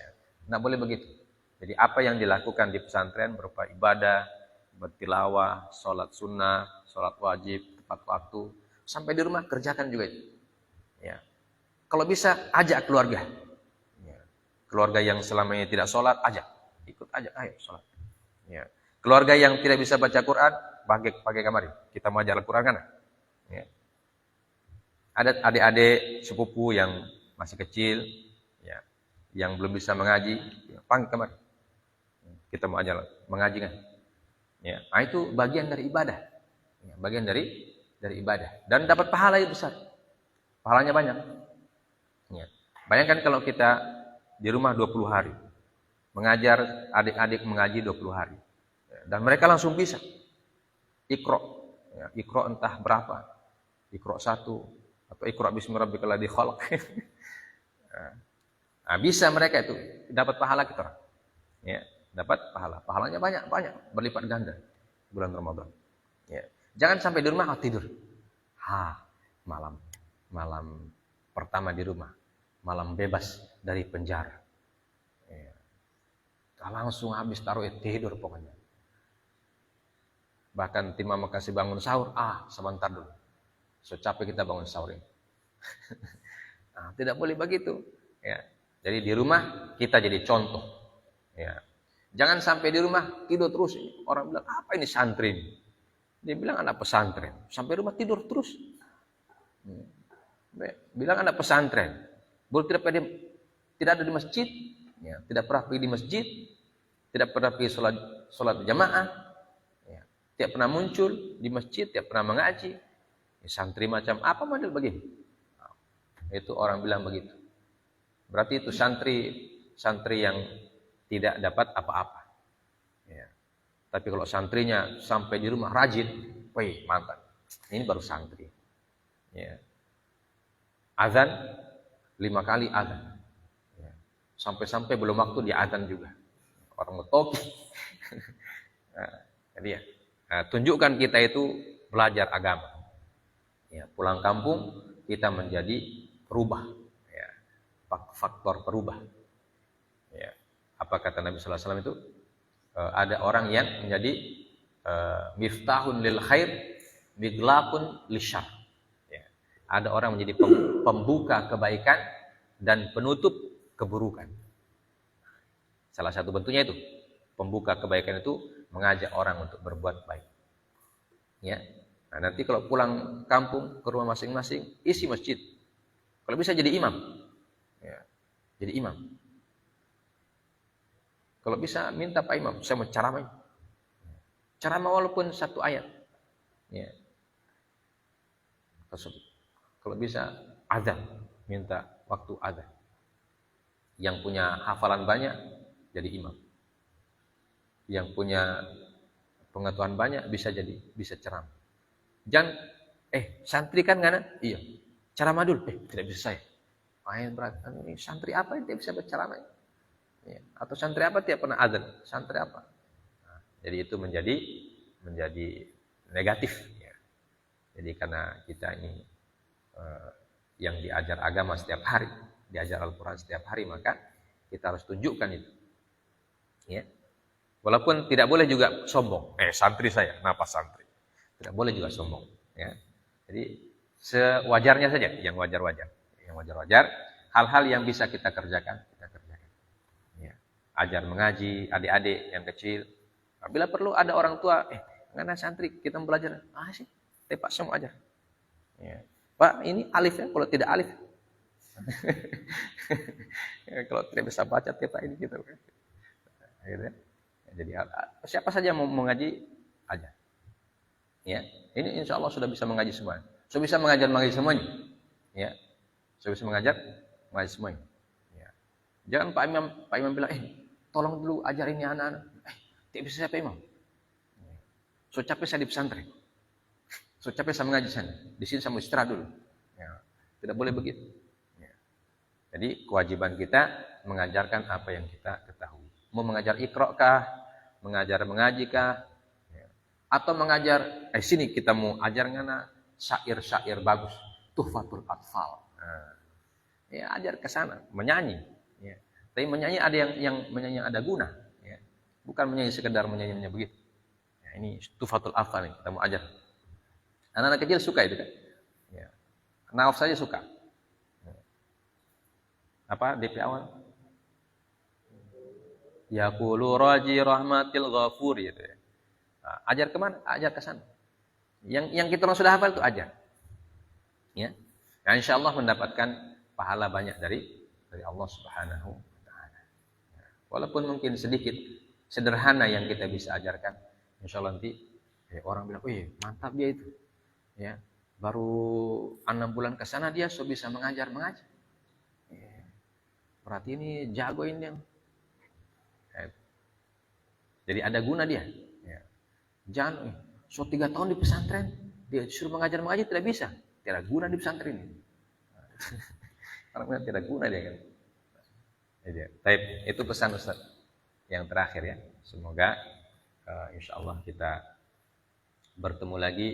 Tidak boleh begitu. Jadi apa yang dilakukan di pesantren berupa ibadah, bertilawah, sholat sunnah, sholat wajib, tepat waktu, sampai di rumah kerjakan juga itu. Kalau bisa ajak keluarga. Ya. Keluarga yang selama ini tidak sholat, ajak. Ikut ajak, ayo sholat. Ya. Keluarga yang tidak bisa baca Quran, pakai kamari. Kita mau ajar Al-Quran kan? Ya. Ada adik-adik sepupu yang masih kecil, ya, yang belum bisa mengaji, ya, panggil kamari. Kita mau ajar mengaji kan? Ya. Nah, itu bagian dari ibadah. Ya, bagian dari ibadah. Dan dapat pahala yang besar. Pahalanya banyak. Ya. Bayangkan kalau kita di rumah 20 hari. Mengajar adik-adik mengaji 20 hari. Ya. Dan mereka langsung bisa. Iqra. Ya, Iqra entah berapa. Iqra 1. Atau Iqra bismi rabbikal ladzi khalaq. Nah, bisa mereka itu. Dapat pahala kita. Ya. Dapat pahala. Pahalanya banyak. Berlipat ganda. Bulan Ramadan. Ya. Jangan sampai di rumah tidur. Malam pertama di rumah. Malam bebas dari penjara. Ya. Langsung habis taruh tidur pokoknya. Bahkan timah makasih bangun sahur. Sebentar dulu. So capek kita bangun sahur ini. Nah, tidak boleh begitu. Ya. Jadi di rumah kita jadi contoh. Ya. Jangan sampai di rumah tidur terus. Orang bilang, apa ini santri ini? Dia bilang anak pesantren. Sampai rumah tidur terus. Bilang anak pesantren. Tidak ada di masjid. Ya. Tidak pernah pergi di masjid. Tidak pernah pergi sholat jamaah. Ya. Tidak pernah muncul di masjid. Tidak pernah mengaji. Ya, santri macam apa model begini? Nah, itu orang bilang begitu. Berarti itu santri yang tidak dapat apa-apa. Ya. Tapi kalau santrinya sampai di rumah rajin, wih mantap. Ini baru santri. Ya. Azan 5 kali azan. Ya. Sampai-sampai belum waktu dia azan juga. Orang metoki. Nah, jadi ya, tunjukkan kita itu belajar agama. Ya, pulang kampung kita menjadi perubah. Ya. Faktor perubah. Ya. Apa kata Nabi sallallahu alaihi wasallam itu? Ada orang yang menjadi miftahun lil khair, miglaqun lisyarr. Ya. Ada orang menjadi pembuka kebaikan dan penutup keburukan. Salah satu bentuknya itu, pembuka kebaikan itu mengajak orang untuk berbuat baik. Ya. Nah, nanti kalau pulang kampung ke rumah masing-masing, isi masjid. Kalau bisa jadi imam. Ya. Jadi imam. Kalau bisa minta Pak Imam, saya mau ceramah. Ceramah walaupun 1 ayat. Ya. Kalau bisa azan, minta waktu azan. Yang punya hafalan banyak jadi imam. Yang punya pengetahuan banyak bisa ceramah. Jangan santri kan enggak? Iya. Ceramah dulu. Tidak bisa saya. Berat. Ini santri apa yang tidak bisa berceramah? Ya. Atau santri apa tidak pernah azan? Santri apa? Nah, jadi itu menjadi negatif. Ya. Jadi karena kita ini yang diajar agama setiap hari, diajar Al-Quran setiap hari, maka kita harus tunjukkan itu. Ya. Walaupun tidak boleh juga sombong. Santri saya, kenapa santri? Tidak boleh juga sombong. Ya. Jadi sewajarnya saja, yang wajar-wajar. Yang wajar-wajar, hal-hal yang bisa kita kerjakan, kita kerjakan. Ya. Ajar mengaji, adik-adik yang kecil. Bila perlu ada orang tua, ngana santri, kita belajar. Sih, Pak semua ajar. Ya. Pak, ini alif ya, kalau tidak alif. Ya, kalau tidak bisa baca kita ini gitu. Gitu ya. Jadi siapa saja mau mengaji, ajar. Ya, ini insya Allah sudah bisa mengaji semua. Sudah bisa mengajar semuanya. Ya, sudah bisa mengaji semuanya. Ya. Jangan Pak Imam bilang, tolong dulu ajar ini anak-anak. Tidak bisa siapa Imam. So capek saya di pesantren. So capek saya mengaji sana. Di sini saya mau istirahat dulu. Ya. Tidak boleh begitu. Ya. Jadi kewajiban kita mengajarkan apa yang kita ketahui. Mau mengajar Iqra kah? Mengajar mengaji kah? Atau mengajar, sini kita mau ajar ngana syair-syair bagus, Tuhfatul Atfal. Nah, ya ajar ke sana, menyanyi. Ya. Tapi menyanyi ada yang menyanyi ada guna. Ya. Bukan menyanyi sekedar menyanyinya begitu. Ya, ini Tuhfatul Atfal nih, kita mau ajar. Anak-anak kecil suka itu kan. Ya. Nauf saja suka. Ya. Apa DP awal? Yaqulu raji rahmatil ghafur gitu ya. Nah, ajar kemana? Ajar ke sana. Yang kita orang sudah hafal itu ajar. Ya. Nah, insyaallah mendapatkan pahala banyak dari Allah Subhanahu wa taala. Walaupun mungkin sedikit sederhana yang kita bisa ajarkan. Insyaallah nanti orang bilang, "Wih, mantap dia itu." Ya. Baru 6 bulan ke sana dia sudah bisa mengajar. Berarti ini jago ini yang. Jadi ada guna dia. Ya. Jangan so 3 tahun di pesantren dia suruh mengajar tidak bisa. Tidak guna di pesantren ini. Karena tidak guna dia kan. Baik, itu pesan Ustaz yang terakhir ya. Semoga insyaallah kita bertemu lagi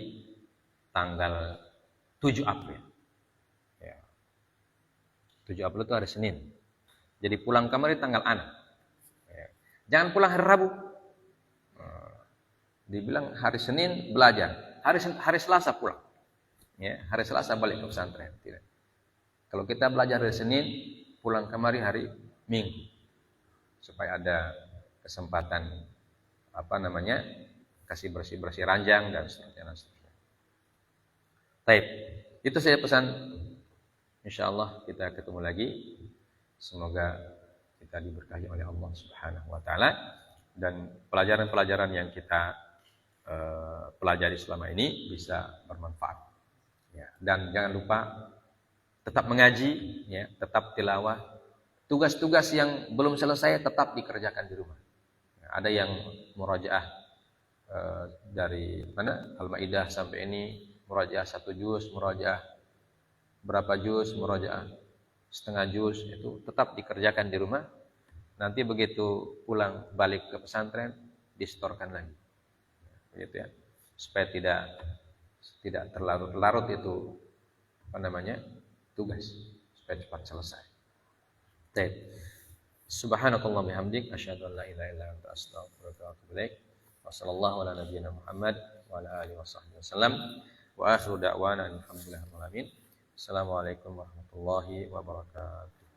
tanggal 7 April. Ya. 7 April itu hari Senin. Jadi pulang kamar tanggal 6. Ya. Jangan pulang hari Rabu. Dibilang hari Senin belajar, hari Selasa pulang. Ya, hari Selasa balik ke pesantren. Tidak. Kalau kita belajar hari Senin, pulang kemari hari Minggu. Supaya ada kesempatan kasih bersih-bersih ranjang dan seterusnya. Baik, itu saya pesan. Insyaallah kita ketemu lagi. Semoga kita diberkahi oleh Allah Subhanahu wa taala dan pelajaran-pelajaran yang kita pelajari selama ini bisa bermanfaat. Ya, dan jangan lupa tetap mengaji, ya, tetap tilawah. Tugas-tugas yang belum selesai tetap dikerjakan di rumah. Ya, ada yang murajaah dari mana Al-Maidah sampai ini, murajaah 1 juz, murajaah berapa juz, murajaah setengah juz, itu tetap dikerjakan di rumah. Nanti begitu pulang balik ke pesantren disetorkan lagi. Begitu ya. Supaya tidak terlarut-larut itu tugas, supaya cepat selesai. Baik. Subhanakallah bihamdik asyhadu an la ilaha illa anta astaghfiruka wa atubu ilaik. Wa sallallahu ala nabiyyina Muhammad wa ala alihi wasallam. Wa akhiru da'wana alhamdulillahirabbil alamin. Assalamualaikum warahmatullahi wabarakatuh.